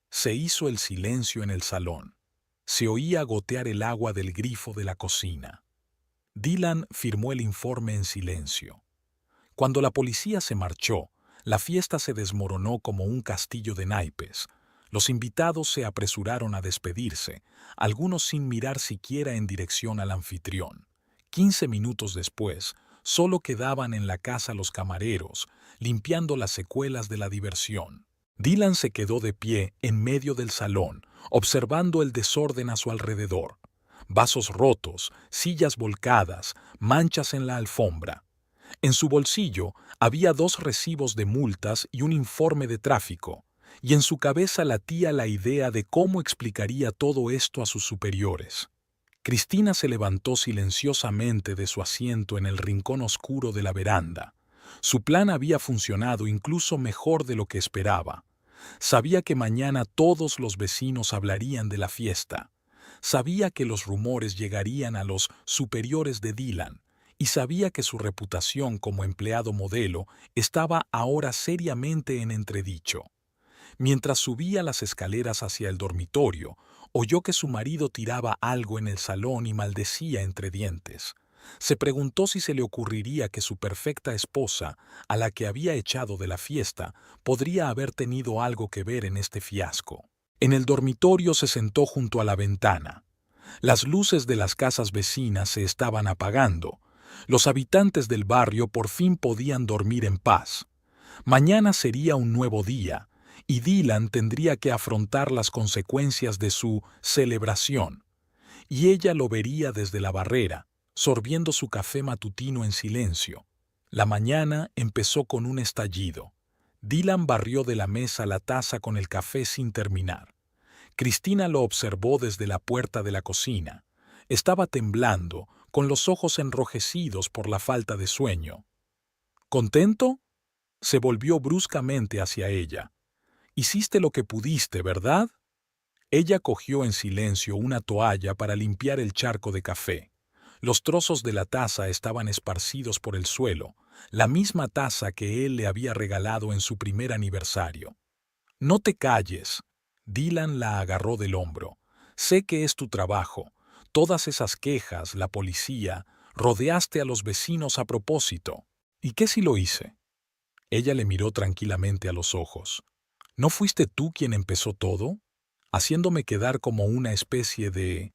Se hizo el silencio en el salón. Se oía gotear el agua del grifo de la cocina. Dylan firmó el informe en silencio. Cuando la policía se marchó, la fiesta se desmoronó como un castillo de naipes. Los invitados se apresuraron a despedirse, algunos sin mirar siquiera en dirección al anfitrión. 15 minutos después, solo quedaban en la casa los camareros, limpiando las secuelas de la diversión. Dylan se quedó de pie en medio del salón, observando el desorden a su alrededor. Vasos rotos, sillas volcadas, manchas en la alfombra. En su bolsillo había 2 recibos de multas y un informe de tráfico, y en su cabeza latía la idea de cómo explicaría todo esto a sus superiores. Cristina se levantó silenciosamente de su asiento en el rincón oscuro de la veranda. Su plan había funcionado incluso mejor de lo que esperaba. Sabía que mañana todos los vecinos hablarían de la fiesta. Sabía que los rumores llegarían a los superiores de Dylan, y sabía que su reputación como empleado modelo estaba ahora seriamente en entredicho. Mientras subía las escaleras hacia el dormitorio, oyó que su marido tiraba algo en el salón y maldecía entre dientes. Se preguntó si se le ocurriría que su perfecta esposa, a la que había echado de la fiesta, podría haber tenido algo que ver en este fiasco. En el dormitorio se sentó junto a la ventana. Las luces de las casas vecinas se estaban apagando. Los habitantes del barrio por fin podían dormir en paz. Mañana sería un nuevo día, y Dylan tendría que afrontar las consecuencias de su celebración. Y ella lo vería desde la barrera, sorbiendo su café matutino en silencio. La mañana empezó con un estallido. Dylan barrió de la mesa la taza con el café sin terminar. Cristina lo observó desde la puerta de la cocina. Estaba temblando, con los ojos enrojecidos por la falta de sueño. ¿Contento? Se volvió bruscamente hacia ella. Hiciste lo que pudiste, ¿verdad? Ella cogió en silencio una toalla para limpiar el charco de café. Los trozos de la taza estaban esparcidos por el suelo, la misma taza que él le había regalado en su primer aniversario. No te calles. Dylan la agarró del hombro. Sé que es tu trabajo. Todas esas quejas, la policía, rodeaste a los vecinos a propósito. ¿Y qué si lo hice? Ella le miró tranquilamente a los ojos. ¿No fuiste tú quien empezó todo? Haciéndome quedar como una especie de...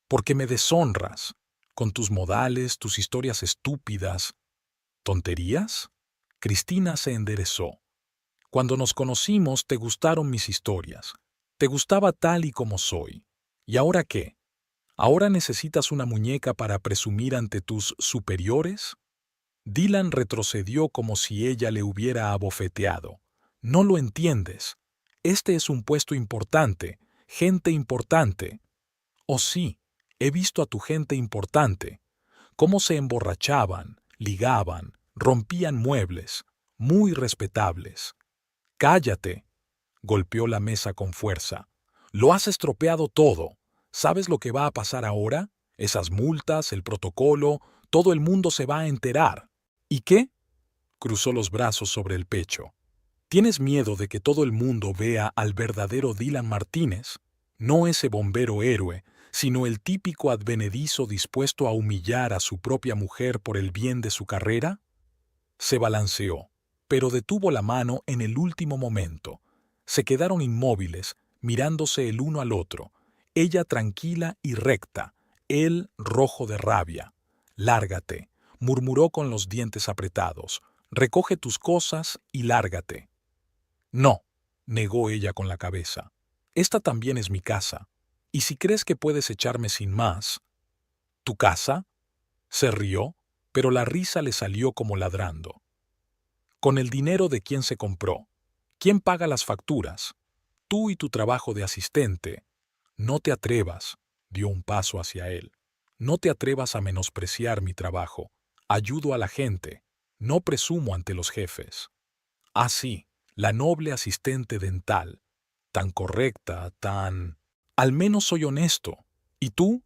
Porque me deshonras, con tus modales, tus historias estúpidas. ¿Tonterías? Cristina se enderezó. Cuando nos conocimos te gustaron mis historias. Te gustaba tal y como soy. ¿Y ahora qué? ¿Ahora necesitas una muñeca para presumir ante tus superiores? Dylan retrocedió como si ella le hubiera abofeteado. No lo entiendes. Este es un puesto importante, gente importante. Oh sí, he visto a tu gente importante. Cómo se emborrachaban, ligaban, rompían muebles, muy respetables. Cállate, golpeó la mesa con fuerza. Lo has estropeado todo. ¿Sabes lo que va a pasar ahora? Esas multas, el protocolo, todo el mundo se va a enterar. ¿Y qué? Cruzó los brazos sobre el pecho. ¿Tienes miedo de que todo el mundo vea al verdadero Dylan Martínez? No ese bombero héroe, sino el típico advenedizo dispuesto a humillar a su propia mujer por el bien de su carrera. Se balanceó, pero detuvo la mano en el último momento. Se quedaron inmóviles, mirándose el uno al otro, ella tranquila y recta, él rojo de rabia. Lárgate, murmuró con los dientes apretados. Recoge tus cosas y lárgate. No, negó ella con la cabeza. Esta también es mi casa. Y si crees que puedes echarme sin más... ¿Tu casa? Se rió, pero la risa le salió como ladrando. Con el dinero de quién se compró. ¿Quién paga las facturas? Tú y tu trabajo de asistente. No te atrevas, dio un paso hacia él. No te atrevas a menospreciar mi trabajo. Ayudo a la gente. No presumo ante los jefes. Ah, sí, la noble asistente dental. Tan correcta, tan... Al menos soy honesto. ¿Y tú?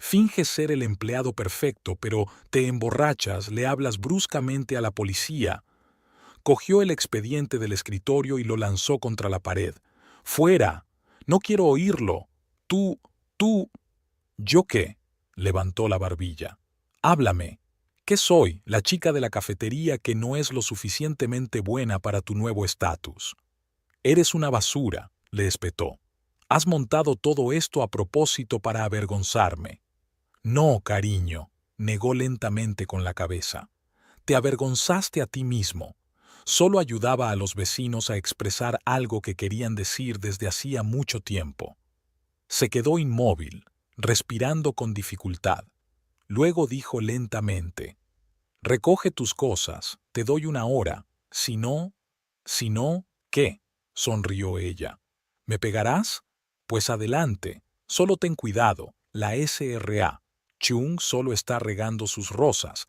Finges ser el empleado perfecto, pero te emborrachas, le hablas bruscamente a la policía. Cogió el expediente del escritorio y lo lanzó contra la pared. ¡Fuera! No quiero oírlo. Tú... ¿Yo qué? Levantó la barbilla. Háblame. ¿Qué soy, la chica de la cafetería que no es lo suficientemente buena para tu nuevo estatus? Eres una basura, le espetó. Has montado todo esto a propósito para avergonzarme. No, cariño, negó lentamente con la cabeza. Te avergonzaste a ti mismo. Solo ayudaba a los vecinos a expresar algo que querían decir desde hacía mucho tiempo. Se quedó inmóvil, respirando con dificultad. Luego dijo lentamente, «Recoge tus cosas, te doy una hora. Si no, ¿qué?», sonrió ella. «¿Me pegarás? Pues adelante, solo ten cuidado, la SRA. Chung solo está regando sus rosas.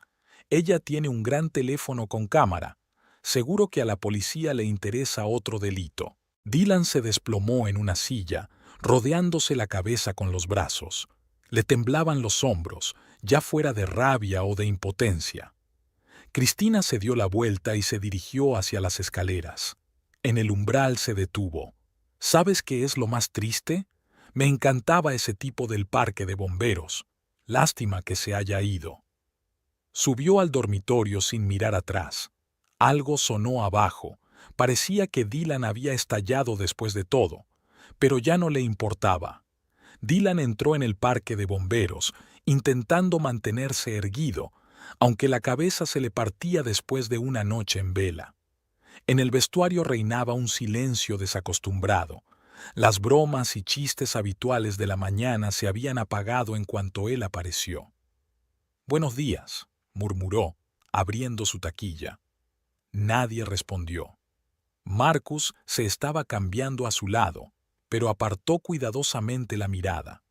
Ella tiene un gran teléfono con cámara. Seguro que a la policía le interesa otro delito». Dylan se desplomó en una silla, rodeándose la cabeza con los brazos. Le temblaban los hombros, ya fuera de rabia o de impotencia. Cristina se dio la vuelta y se dirigió hacia las escaleras. En el umbral se detuvo. ¿Sabes qué es lo más triste? Me encantaba ese tipo del parque de bomberos. Lástima que se haya ido. Subió al dormitorio sin mirar atrás. Algo sonó abajo. Parecía que Dylan había estallado después de todo, pero ya no le importaba. Dylan entró en el parque de bomberos, intentando mantenerse erguido, aunque la cabeza se le partía después de una noche en vela. En el vestuario reinaba un silencio desacostumbrado. Las bromas y chistes habituales de la mañana se habían apagado en cuanto él apareció. «Buenos días», murmuró, abriendo su taquilla. Nadie respondió. Marcus se estaba cambiando a su lado, pero apartó cuidadosamente la mirada.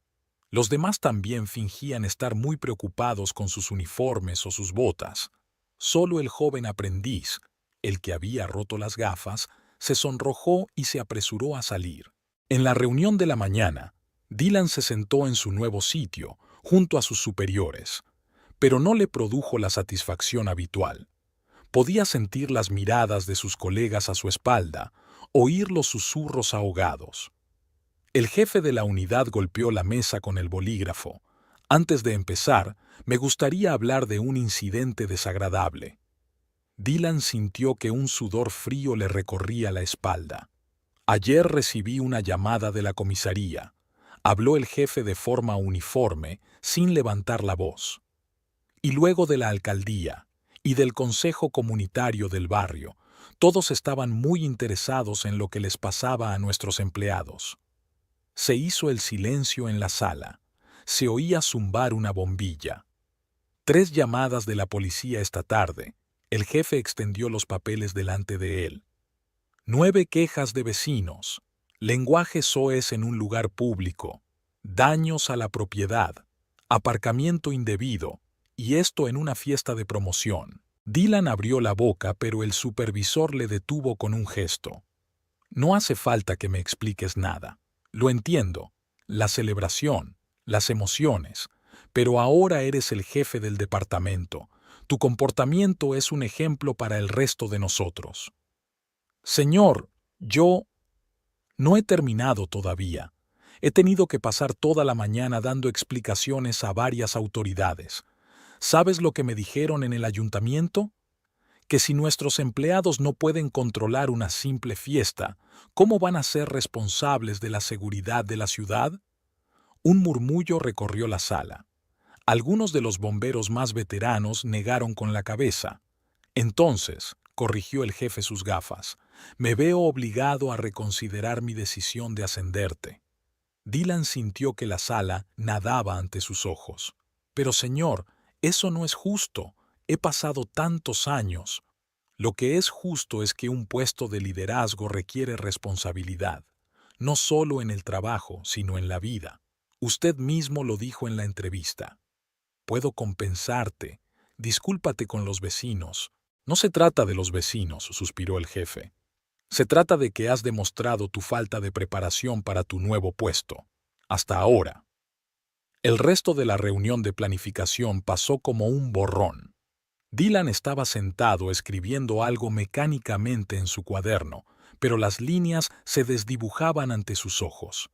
Los demás también fingían estar muy preocupados con sus uniformes o sus botas. Solo el joven aprendiz, el que había roto las gafas, se sonrojó y se apresuró a salir. En la reunión de la mañana, Dylan se sentó en su nuevo sitio, junto a sus superiores, pero no le produjo la satisfacción habitual. Podía sentir las miradas de sus colegas a su espalda, oír los susurros ahogados. El jefe de la unidad golpeó la mesa con el bolígrafo. Antes de empezar, me gustaría hablar de un incidente desagradable. Dylan sintió que un sudor frío le recorría la espalda. Ayer recibí una llamada de la comisaría. Habló el jefe de forma uniforme, sin levantar la voz. Y luego de la alcaldía y del consejo comunitario del barrio, todos estaban muy interesados en lo que les pasaba a nuestros empleados. Se hizo el silencio en la sala. Se oía zumbar una bombilla. 3 llamadas de la policía esta tarde. El jefe extendió los papeles delante de él. 9 quejas de vecinos. Lenguaje soez en un lugar público. Daños a la propiedad. Aparcamiento indebido. Y esto en una fiesta de promoción. Dylan abrió la boca, pero el supervisor le detuvo con un gesto. No hace falta que me expliques nada. Lo entiendo. La celebración, las emociones. Pero ahora eres el jefe del departamento. Tu comportamiento es un ejemplo para el resto de nosotros. Señor, yo no he terminado todavía. He tenido que pasar toda la mañana dando explicaciones a varias autoridades. ¿Sabes lo que me dijeron en el ayuntamiento? Que si nuestros empleados no pueden controlar una simple fiesta, ¿cómo van a ser responsables de la seguridad de la ciudad? Un murmullo recorrió la sala. Algunos de los bomberos más veteranos negaron con la cabeza. Entonces, corrigió el jefe sus gafas, me veo obligado a reconsiderar mi decisión de ascenderte. Dylan sintió que la sala nadaba ante sus ojos. Pero señor, eso no es justo. He pasado tantos años. Lo que es justo es que un puesto de liderazgo requiere responsabilidad, no solo en el trabajo, sino en la vida. Usted mismo lo dijo en la entrevista. Puedo compensarte. Discúlpate con los vecinos. No se trata de los vecinos, suspiró el jefe. Se trata de que has demostrado tu falta de preparación para tu nuevo puesto. Hasta ahora. El resto de la reunión de planificación pasó como un borrón. Dylan estaba sentado escribiendo algo mecánicamente en su cuaderno, pero las líneas se desdibujaban ante sus ojos.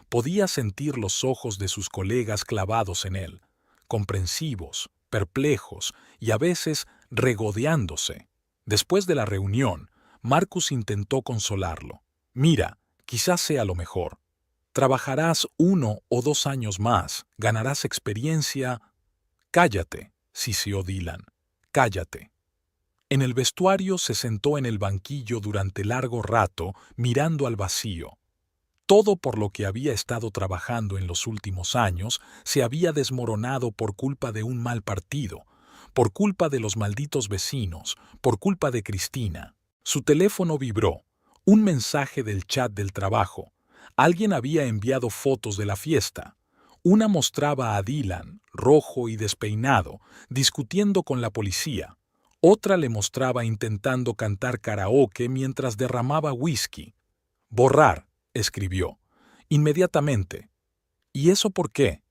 Podía sentir los ojos de sus colegas clavados en él, comprensivos, perplejos y a veces regodeándose. Después de la reunión, Marcus intentó consolarlo. Mira, quizás sea lo mejor. Trabajarás 1 o 2 años más, ganarás experiencia. Cállate, siseó Dylan. Cállate. En el vestuario se sentó en el banquillo durante largo rato, mirando al vacío. Todo por lo que había estado trabajando en los últimos años se había desmoronado por culpa de un mal partido, por culpa de los malditos vecinos, por culpa de Cristina. Su teléfono vibró. Un mensaje del chat del trabajo. Alguien había enviado fotos de la fiesta. Una mostraba a Dylan, rojo y despeinado, discutiendo con la policía. Otra le mostraba intentando cantar karaoke mientras derramaba whisky. Borrar, escribió. Inmediatamente. ¿Y eso por qué?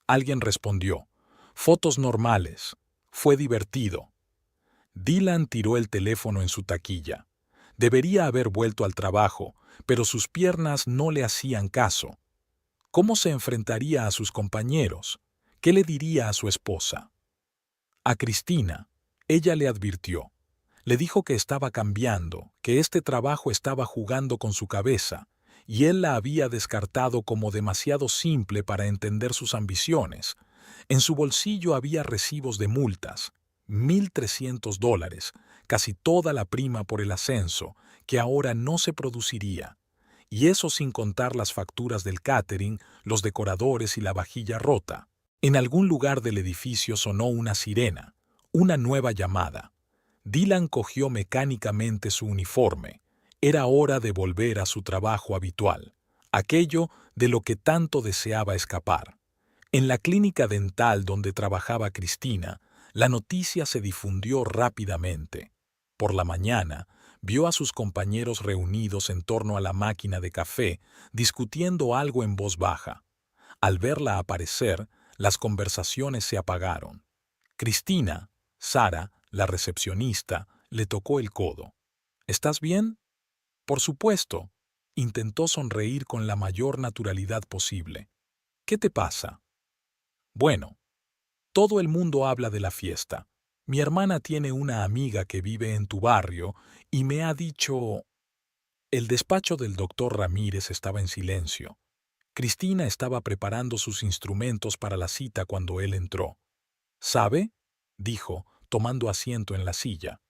Alguien respondió. Fotos normales. Fue divertido. Dylan tiró el teléfono en su taquilla. Debería haber vuelto al trabajo, pero sus piernas no le hacían caso. ¿Cómo se enfrentaría a sus compañeros? ¿Qué le diría a su esposa? A Cristina, ella le advirtió. Le dijo que estaba cambiando, que este trabajo estaba jugando con su cabeza, y él la había descartado como demasiado simple para entender sus ambiciones. En su bolsillo había recibos de multas, $1,300, casi toda la prima por el ascenso, que ahora no se produciría. Y eso sin contar las facturas del catering, los decoradores y la vajilla rota. En algún lugar del edificio sonó una sirena, una nueva llamada. Dylan cogió mecánicamente su uniforme. Era hora de volver a su trabajo habitual, aquello de lo que tanto deseaba escapar. En la clínica dental donde trabajaba Cristina, la noticia se difundió rápidamente. Por la mañana, Vio a sus compañeros reunidos en torno a la máquina de café, discutiendo algo en voz baja. Al verla aparecer, las conversaciones se apagaron. Cristina, Sara, la recepcionista, le tocó el codo. ¿Estás bien? Por supuesto. Intentó sonreír con la mayor naturalidad posible. ¿Qué te pasa? Bueno, todo el mundo habla de la fiesta. Mi hermana tiene una amiga que vive en tu barrio y me ha dicho... El despacho del doctor Ramírez estaba en silencio. Cristina estaba preparando sus instrumentos para la cita cuando él entró. ¿Sabe? Dijo, tomando asiento en la silla.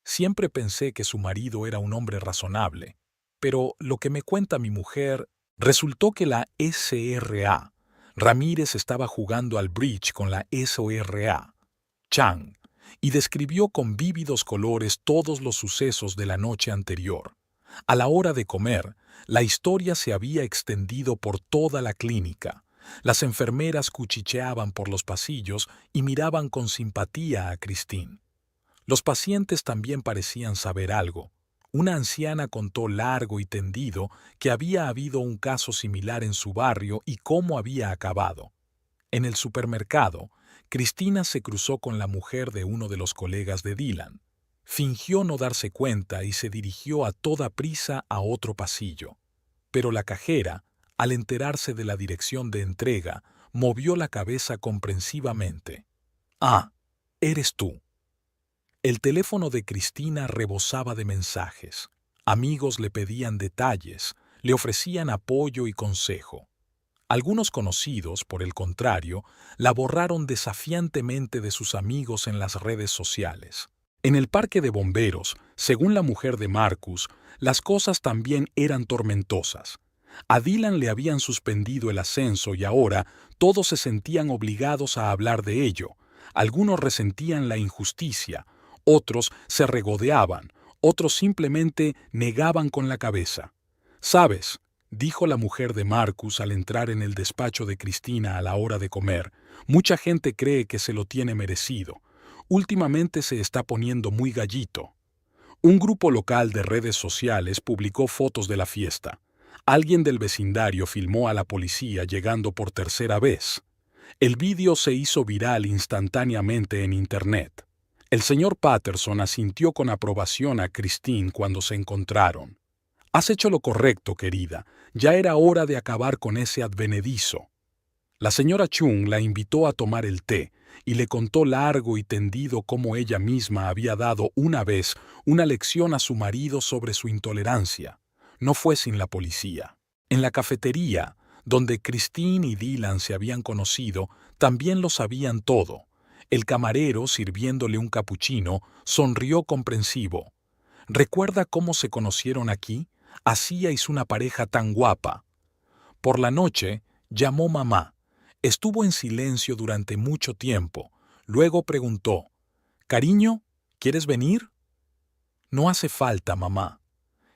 Siempre pensé que su marido era un hombre razonable, pero lo que me cuenta mi mujer, resultó que la SRA, Ramírez estaba jugando al bridge con la SORA, Chang, y describió con vívidos colores todos los sucesos de la noche anterior. A la hora de comer, la historia se había extendido por toda la clínica. Las enfermeras cuchicheaban por los pasillos y miraban con simpatía a Christine. Los pacientes también parecían saber algo. Una anciana contó largo y tendido que había habido un caso similar en su barrio y cómo había acabado. En el supermercado, Cristina se cruzó con la mujer de uno de los colegas de Dylan. Fingió no darse cuenta y se dirigió a toda prisa a otro pasillo. Pero la cajera, al enterarse de la dirección de entrega, movió la cabeza comprensivamente. «Ah, eres tú». El teléfono de Cristina rebosaba de mensajes. Amigos le pedían detalles, le ofrecían apoyo y consejo. Algunos conocidos, por el contrario, la borraron desafiantemente de sus amigos en las redes sociales. En el parque de bomberos, según la mujer de Marcus, las cosas también eran tormentosas. A Dylan le habían suspendido el ascenso y ahora todos se sentían obligados a hablar de ello. Algunos resentían la injusticia, otros se regodeaban, otros simplemente negaban con la cabeza. «¿Sabes?», dijo la mujer de Marcus al entrar en el despacho de Cristina a la hora de comer, «mucha gente cree que se lo tiene merecido. Últimamente se está poniendo muy gallito». Un grupo local de redes sociales publicó fotos de la fiesta. Alguien del vecindario filmó a la policía llegando por tercera vez. El vídeo se hizo viral instantáneamente en Internet. El señor Patterson asintió con aprobación a Christine cuando se encontraron. «Has hecho lo correcto, querida. Ya era hora de acabar con ese advenedizo». La señora Chung la invitó a tomar el té y le contó largo y tendido cómo ella misma había dado una vez una lección a su marido sobre su intolerancia. No fue sin la policía. En la cafetería, donde Christine y Dylan se habían conocido, también lo sabían todo. El camarero, sirviéndole un capuchino, sonrió comprensivo. «¿Recuerda cómo se conocieron aquí? Hacíais una pareja tan guapa». Por la noche, llamó mamá. Estuvo en silencio durante mucho tiempo. Luego preguntó, «Cariño, ¿quieres venir?» «No hace falta, mamá».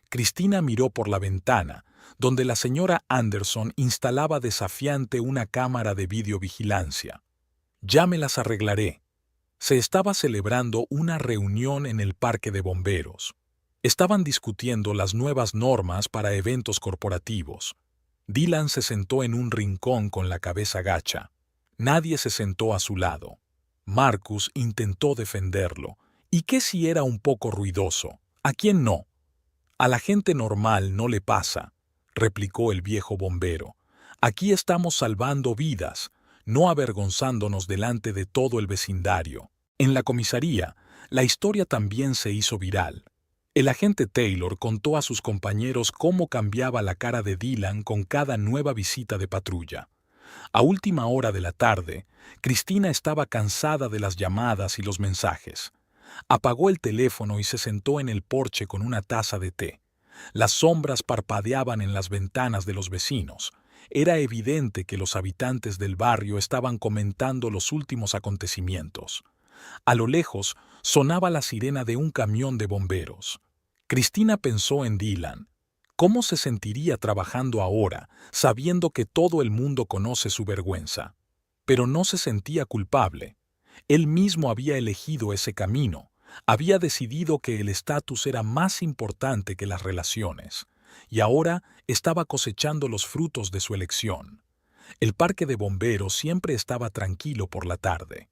Cristina miró por la ventana, donde la señora Anderson instalaba desafiante una cámara de videovigilancia. «Ya me las arreglaré». Se estaba celebrando una reunión en el parque de bomberos. Estaban discutiendo las nuevas normas para eventos corporativos. Dylan se sentó en un rincón con la cabeza gacha. Nadie se sentó a su lado. Marcus intentó defenderlo. ¿Y qué si era un poco ruidoso? ¿A quién no? «A la gente normal no le pasa», replicó el viejo bombero. «Aquí estamos salvando vidas, no avergonzándonos delante de todo el vecindario». En la comisaría, la historia también se hizo viral. El agente Taylor contó a sus compañeros cómo cambiaba la cara de Dylan con cada nueva visita de patrulla. A última hora de la tarde, Cristina estaba cansada de las llamadas y los mensajes. Apagó el teléfono y se sentó en el porche con una taza de té. Las sombras parpadeaban en las ventanas de los vecinos. Era evidente que los habitantes del barrio estaban comentando los últimos acontecimientos. A lo lejos sonaba la sirena de un camión de bomberos. Cristina pensó en Dylan. ¿Cómo se sentiría trabajando ahora, sabiendo que todo el mundo conoce su vergüenza? Pero no se sentía culpable. Él mismo había elegido ese camino. Había decidido que el estatus era más importante que las relaciones, y ahora estaba cosechando los frutos de su elección. El parque de bomberos siempre estaba tranquilo por la tarde.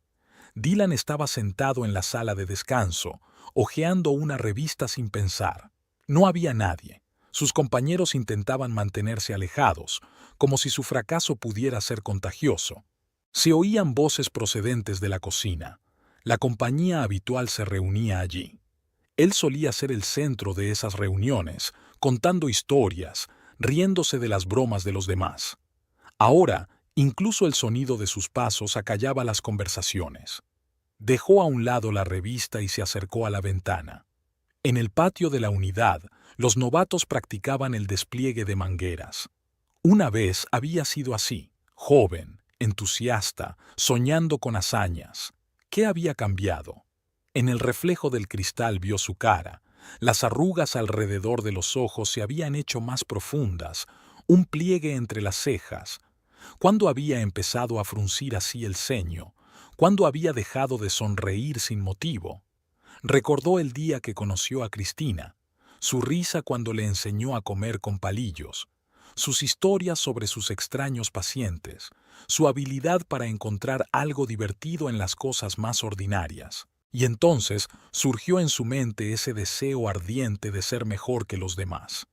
Dylan estaba sentado en la sala de descanso, hojeando una revista sin pensar. No había nadie. Sus compañeros intentaban mantenerse alejados, como si su fracaso pudiera ser contagioso. Se oían voces procedentes de la cocina. La compañía habitual se reunía allí. Él solía ser el centro de esas reuniones, contando historias, riéndose de las bromas de los demás. Ahora, incluso el sonido de sus pasos acallaba las conversaciones. Dejó a un lado la revista y se acercó a la ventana. En el patio de la unidad, los novatos practicaban el despliegue de mangueras. Una vez había sido así, joven, entusiasta, soñando con hazañas. ¿Qué había cambiado? En el reflejo del cristal vio su cara. Las arrugas alrededor de los ojos se habían hecho más profundas, un pliegue entre las cejas. ¿Cuándo había empezado a fruncir así el ceño? ¿Cuándo había dejado de sonreír sin motivo? Recordó el día que conoció a Cristina, su risa cuando le enseñó a comer con palillos, sus historias sobre sus extraños pacientes, su habilidad para encontrar algo divertido en las cosas más ordinarias. Y entonces surgió en su mente ese deseo ardiente de ser mejor que los demás.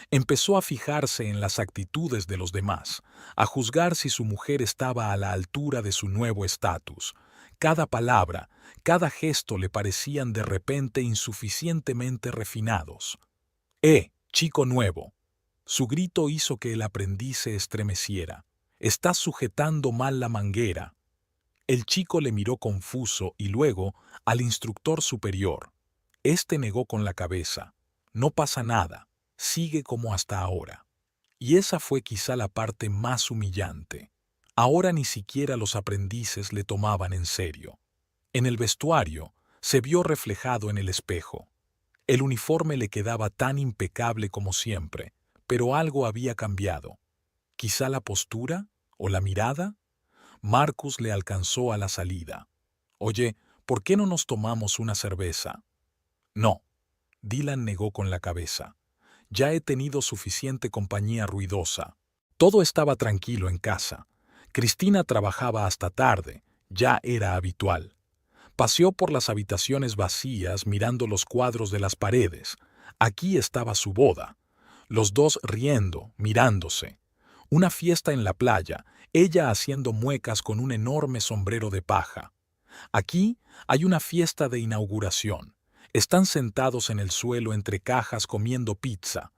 Empezó a fijarse en las actitudes de los demás, a juzgar si su mujer estaba a la altura de su nuevo estatus. Cada palabra, cada gesto le parecían de repente insuficientemente refinados. Chico nuevo! Su grito hizo que el aprendiz se estremeciera. «Estás sujetando mal la manguera». El chico le miró confuso y luego al instructor superior. Este negó con la cabeza. «No pasa nada. Sigue como hasta ahora». Y esa fue quizá la parte más humillante. Ahora ni siquiera los aprendices le tomaban en serio. En el vestuario se vio reflejado en el espejo. El uniforme le quedaba tan impecable como siempre, pero algo había cambiado. ¿Quizá la postura o la mirada? Marcus le alcanzó a la salida. «Oye, ¿por qué no nos tomamos una cerveza?» «No». Dylan negó con la cabeza. «Ya he tenido suficiente compañía ruidosa». Todo estaba tranquilo en casa. Cristina trabajaba hasta tarde, ya era habitual. Paseó por las habitaciones vacías mirando los cuadros de las paredes. Aquí estaba su boda. Los dos riendo, mirándose. Una fiesta en la playa, ella haciendo muecas con un enorme sombrero de paja. Aquí hay una fiesta de inauguración. Están sentados en el suelo entre cajas comiendo pizza.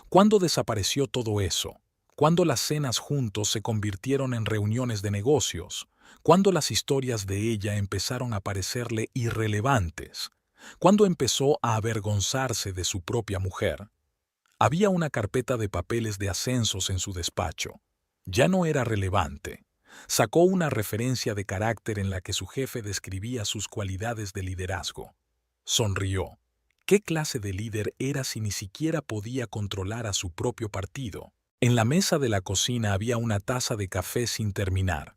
¿Cuándo desapareció todo eso? ¿Cuándo las cenas juntos se convirtieron en reuniones de negocios? ¿Cuándo las historias de ella empezaron a parecerle irrelevantes? ¿Cuándo empezó a avergonzarse de su propia mujer? Había una carpeta de papeles de ascensos en su despacho. Ya no era relevante. Sacó una referencia de carácter en la que su jefe describía sus cualidades de liderazgo. Sonrió. ¿Qué clase de líder era si ni siquiera podía controlar a su propio partido? En la mesa de la cocina había una taza de café sin terminar.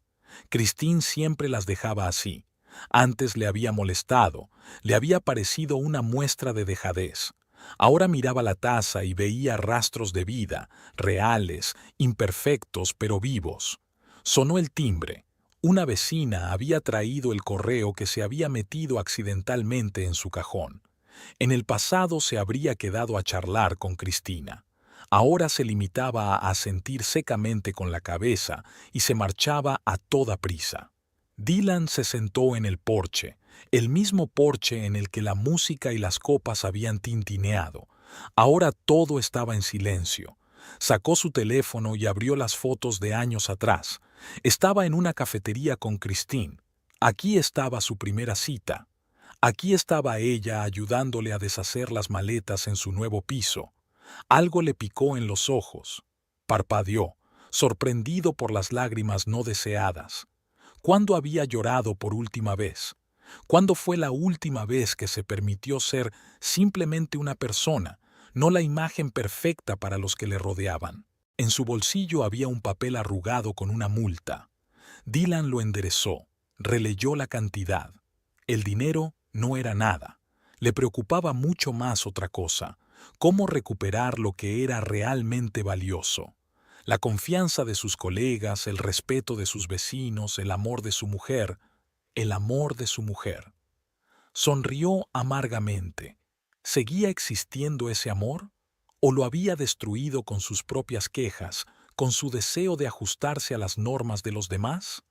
Christine siempre las dejaba así. Antes le había molestado, le había parecido una muestra de dejadez. Ahora miraba la taza y veía rastros de vida, reales, imperfectos pero vivos. Sonó el timbre. Una vecina había traído el correo que se había metido accidentalmente en su cajón. En el pasado se habría quedado a charlar con Cristina. Ahora se limitaba a asentir secamente con la cabeza y se marchaba a toda prisa. Dylan se sentó en el porche, el mismo porche en el que la música y las copas habían tintineado. Ahora todo estaba en silencio. Sacó su teléfono y abrió las fotos de años atrás. Estaba en una cafetería con Christine. Aquí estaba su primera cita. Aquí estaba ella ayudándole a deshacer las maletas en su nuevo piso. Algo le picó en los ojos. Parpadeó, sorprendido por las lágrimas no deseadas. ¿Cuándo había llorado por última vez? ¿Cuándo fue la última vez que se permitió ser simplemente una persona, no la imagen perfecta para los que le rodeaban? En su bolsillo había un papel arrugado con una multa. Dylan lo enderezó, releyó la cantidad. El dinero no era nada. Le preocupaba mucho más otra cosa: cómo recuperar lo que era realmente valioso. La confianza de sus colegas, el respeto de sus vecinos, el amor de su mujer. El amor de su mujer. Sonrió amargamente. ¿Seguía existiendo ese amor? ¿O lo había destruido con sus propias quejas, con su deseo de ajustarse a las normas de los demás?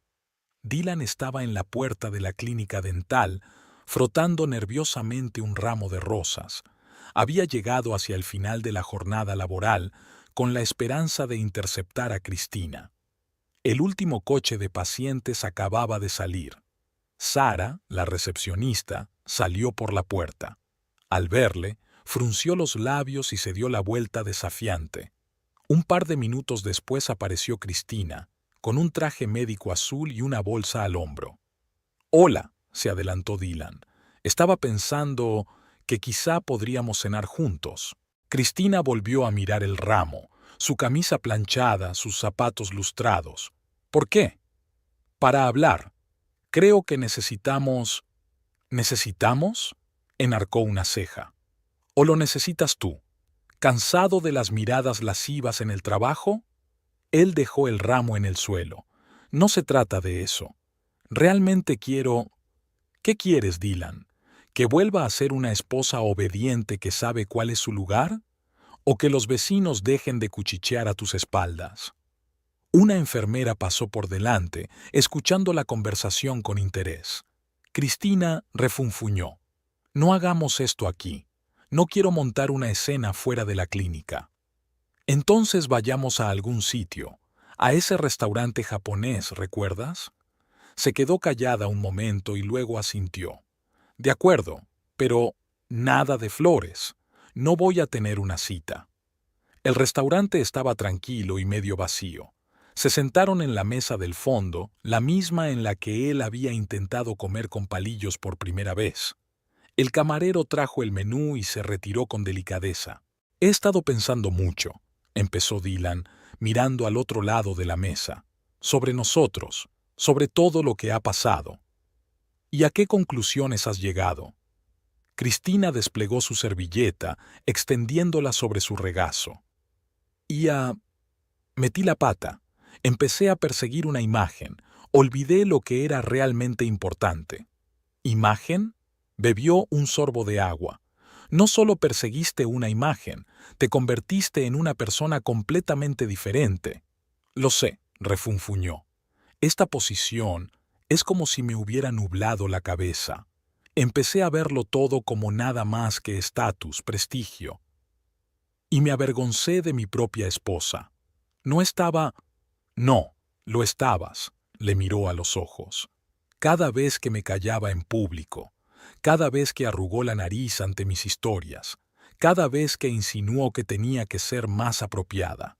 Dylan estaba en la puerta de la clínica dental, frotando nerviosamente un ramo de rosas. Había llegado hacia el final de la jornada laboral con la esperanza de interceptar a Cristina. El último coche de pacientes acababa de salir. Sara, la recepcionista, salió por la puerta. Al verle, frunció los labios y se dio la vuelta desafiante. Un par de minutos después apareció Cristina, con un traje médico azul y una bolsa al hombro. «Hola», se adelantó Dylan. «Estaba pensando que quizá podríamos cenar juntos». Cristina volvió a mirar el ramo, su camisa planchada, sus zapatos lustrados. «¿Por qué?» «Para hablar. Creo que necesitamos». «¿Necesitamos?», enarcó una ceja. «¿O lo necesitas tú? ¿Cansado de las miradas lascivas en el trabajo?». Él dejó el ramo en el suelo. «No se trata de eso. Realmente quiero». «¿Qué quieres, Dylan? ¿Que vuelva a ser una esposa obediente que sabe cuál es su lugar? ¿O que los vecinos dejen de cuchichear a tus espaldas?». Una enfermera pasó por delante, escuchando la conversación con interés. Cristina refunfuñó. «No hagamos esto aquí. No quiero montar una escena fuera de la clínica». «Entonces vayamos a algún sitio. A ese restaurante japonés, ¿recuerdas?». Se quedó callada un momento y luego asintió. «De acuerdo, pero nada de flores. No voy a tener una cita». El restaurante estaba tranquilo y medio vacío. Se sentaron en la mesa del fondo, la misma en la que él había intentado comer con palillos por primera vez. El camarero trajo el menú y se retiró con delicadeza. «He estado pensando mucho», empezó Dylan, mirando al otro lado de la mesa, «sobre nosotros, sobre todo lo que ha pasado». «¿Y a qué conclusiones has llegado?». Cristina desplegó su servilleta, extendiéndola sobre su regazo. Metí la pata. Empecé a perseguir una imagen. Olvidé lo que era realmente importante». «¿Imagen?». Bebió un sorbo de agua. «No solo perseguiste una imagen, te convertiste en una persona completamente diferente». «Lo sé», refunfuñó. «Esta posición es como si me hubiera nublado la cabeza. Empecé a verlo todo como nada más que estatus, prestigio. Y me avergoncé de mi propia esposa. No estaba... No, lo estabas», le miró a los ojos. «Cada vez que me callaba en público, cada vez que arrugó la nariz ante mis historias, cada vez que insinuó que tenía que ser más apropiada».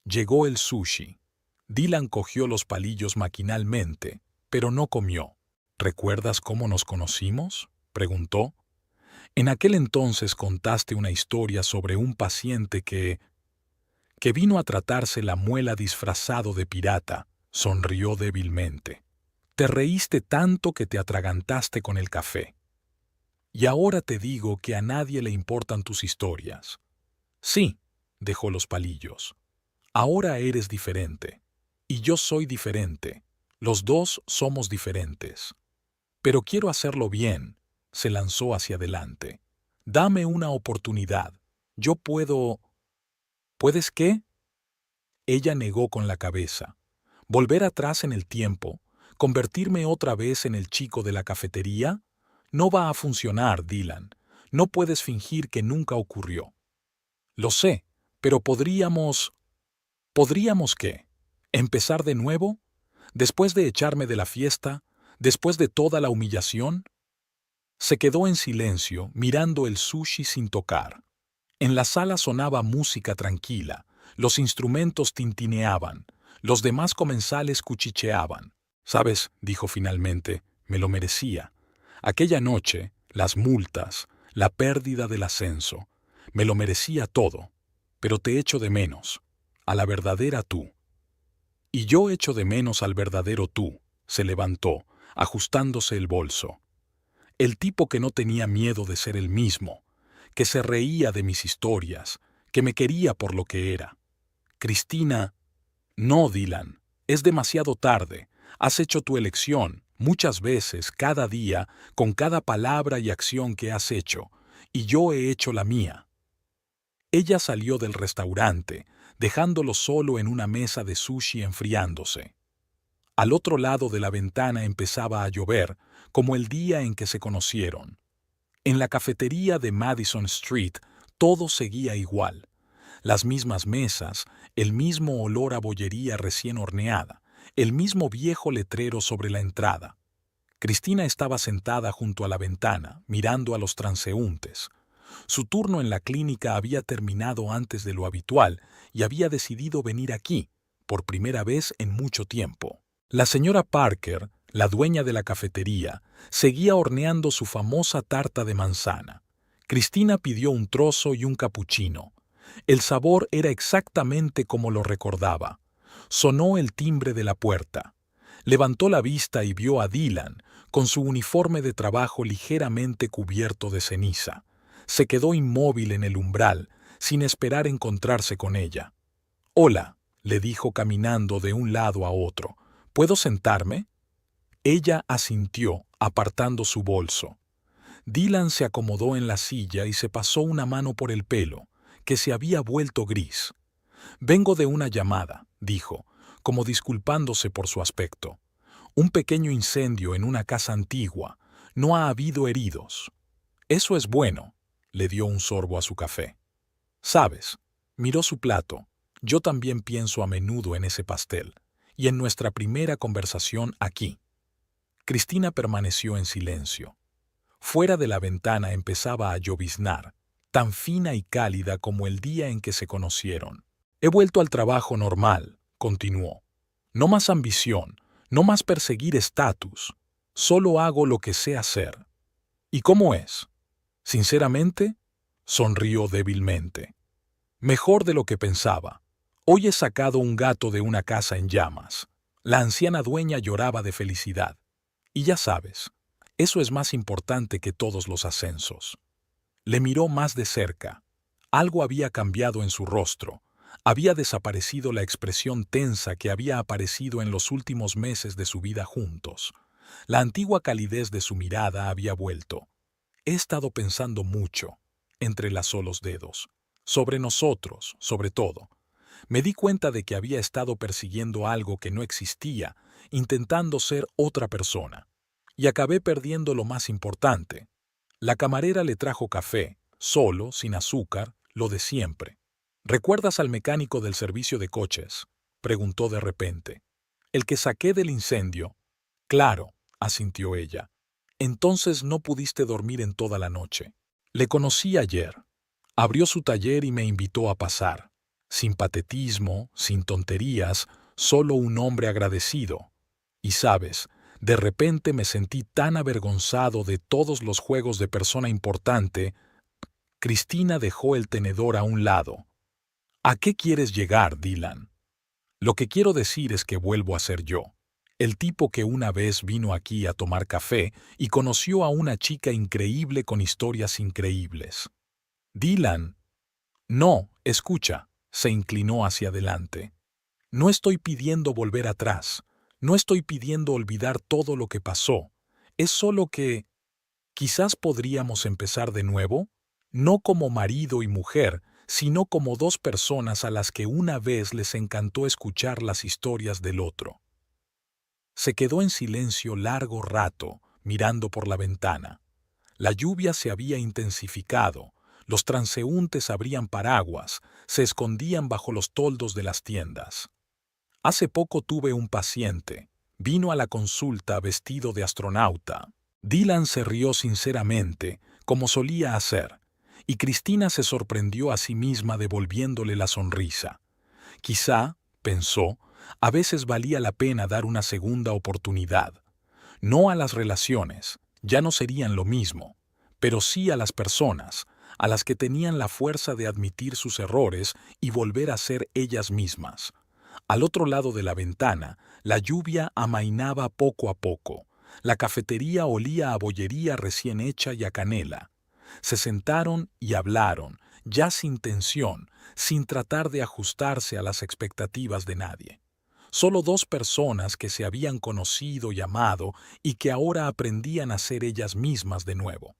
Llegó el sushi. Dylan cogió los palillos maquinalmente, pero no comió. «¿Recuerdas cómo nos conocimos?», preguntó. «En aquel entonces contaste una historia sobre un paciente que vino a tratarse la muela disfrazado de pirata», sonrió débilmente. «Te reíste tanto que te atragantaste con el café. Y ahora te digo que a nadie le importan tus historias». «Sí», dejó los palillos. «Ahora eres diferente. Y yo soy diferente. Los dos somos diferentes. Pero quiero hacerlo bien», se lanzó hacia adelante. «Dame una oportunidad. Yo puedo». «¿Puedes qué?». Ella negó con la cabeza. «¿Volver atrás en el tiempo? ¿Convertirme otra vez en el chico de la cafetería? No va a funcionar, Dylan. No puedes fingir que nunca ocurrió». «Lo sé, pero podríamos...». «¿Podríamos qué? ¿Empezar de nuevo? ¿Después de echarme de la fiesta? ¿Después de toda la humillación?». Se quedó en silencio, mirando el sushi sin tocar. En la sala sonaba música tranquila, los instrumentos tintineaban, los demás comensales cuchicheaban. «¿Sabes?», dijo finalmente, «me lo merecía. Aquella noche, las multas, la pérdida del ascenso, me lo merecía todo, pero te echo de menos, a la verdadera tú». «Y yo echo de menos al verdadero tú», se levantó, ajustándose el bolso. El tipo que no tenía miedo de ser el mismo, que se reía de mis historias, que me quería por lo que era. Cristina, no, Dylan, es demasiado tarde. Has hecho tu elección, muchas veces, cada día, con cada palabra y acción que has hecho, y yo he hecho la mía. Ella salió del restaurante, dejándolo solo en una mesa de sushi enfriándose. Al otro lado de la ventana empezaba a llover, como el día en que se conocieron. En la cafetería de Madison Street todo seguía igual. Las mismas mesas, el mismo olor a bollería recién horneada, el mismo viejo letrero sobre la entrada. Cristina estaba sentada junto a la ventana, mirando a los transeúntes. Su turno en la clínica había terminado antes de lo habitual y había decidido venir aquí, por primera vez en mucho tiempo. La señora Parker, la dueña de la cafetería, seguía horneando su famosa tarta de manzana. Cristina pidió un trozo y un capuchino. El sabor era exactamente como lo recordaba. Sonó el timbre de la puerta. Levantó la vista y vio a Dylan, con su uniforme de trabajo ligeramente cubierto de ceniza. Se quedó inmóvil en el umbral, sin esperar encontrarse con ella. «Hola», le dijo caminando de un lado a otro. «¿Puedo sentarme?» Ella asintió, apartando su bolso. Dylan se acomodó en la silla y se pasó una mano por el pelo, que se había vuelto gris. «Vengo de una llamada», dijo, como disculpándose por su aspecto. «Un pequeño incendio en una casa antigua. No ha habido heridos». «Eso es bueno», le dio un sorbo a su café. «Sabes», miró su plato, «yo también pienso a menudo en ese pastel, y en nuestra primera conversación aquí». Cristina permaneció en silencio. Fuera de la ventana empezaba a lloviznar, tan fina y cálida como el día en que se conocieron. «He vuelto al trabajo normal», continuó. «No más ambición, no más perseguir estatus. Solo hago lo que sé hacer». «¿Y cómo es?» «Sinceramente», sonrió débilmente. «Mejor de lo que pensaba. Hoy he sacado un gato de una casa en llamas». La anciana dueña lloraba de felicidad. «Y ya sabes, eso es más importante que todos los ascensos». Le miró más de cerca. Algo había cambiado en su rostro. Había desaparecido la expresión tensa que había aparecido en los últimos meses de su vida juntos. La antigua calidez de su mirada había vuelto. «He estado pensando mucho», entrelazó los dedos. «Sobre nosotros, sobre todo. Me di cuenta de que había estado persiguiendo algo que no existía, intentando ser otra persona. Y acabé perdiendo lo más importante». La camarera le trajo café, solo, sin azúcar, lo de siempre. «¿Recuerdas al mecánico del servicio de coches?», preguntó de repente. «El que saqué del incendio». «Claro», asintió ella. «Entonces no pudiste dormir en toda la noche». «Le conocí ayer. Abrió su taller y me invitó a pasar. Sin patetismo, sin tonterías, solo un hombre agradecido. Y sabes, de repente me sentí tan avergonzado de todos los juegos de persona importante». Cristina dejó el tenedor a un lado. «¿A qué quieres llegar, Dylan?» «Lo que quiero decir es que vuelvo a ser yo. El tipo que una vez vino aquí a tomar café y conoció a una chica increíble con historias increíbles». «Dylan». «No, escucha», se inclinó hacia adelante. «No estoy pidiendo volver atrás. No estoy pidiendo olvidar todo lo que pasó. Es solo que quizás podríamos empezar de nuevo, no como marido y mujer, sino como dos personas a las que una vez les encantó escuchar las historias del otro». Se quedó en silencio largo rato, mirando por la ventana. La lluvia se había intensificado, los transeúntes abrían paraguas, se escondían bajo los toldos de las tiendas. «Hace poco tuve un paciente. Vino a la consulta vestido de astronauta». Dylan se rió sinceramente, como solía hacer, y Cristina se sorprendió a sí misma devolviéndole la sonrisa. Quizá, pensó, a veces valía la pena dar una segunda oportunidad. No a las relaciones, ya no serían lo mismo, pero sí a las personas, a las que tenían la fuerza de admitir sus errores y volver a ser ellas mismas. Al otro lado de la ventana, la lluvia amainaba poco a poco. La cafetería olía a bollería recién hecha y a canela. Se sentaron y hablaron, ya sin tensión, sin tratar de ajustarse a las expectativas de nadie. Solo dos personas que se habían conocido y amado y que ahora aprendían a ser ellas mismas de nuevo.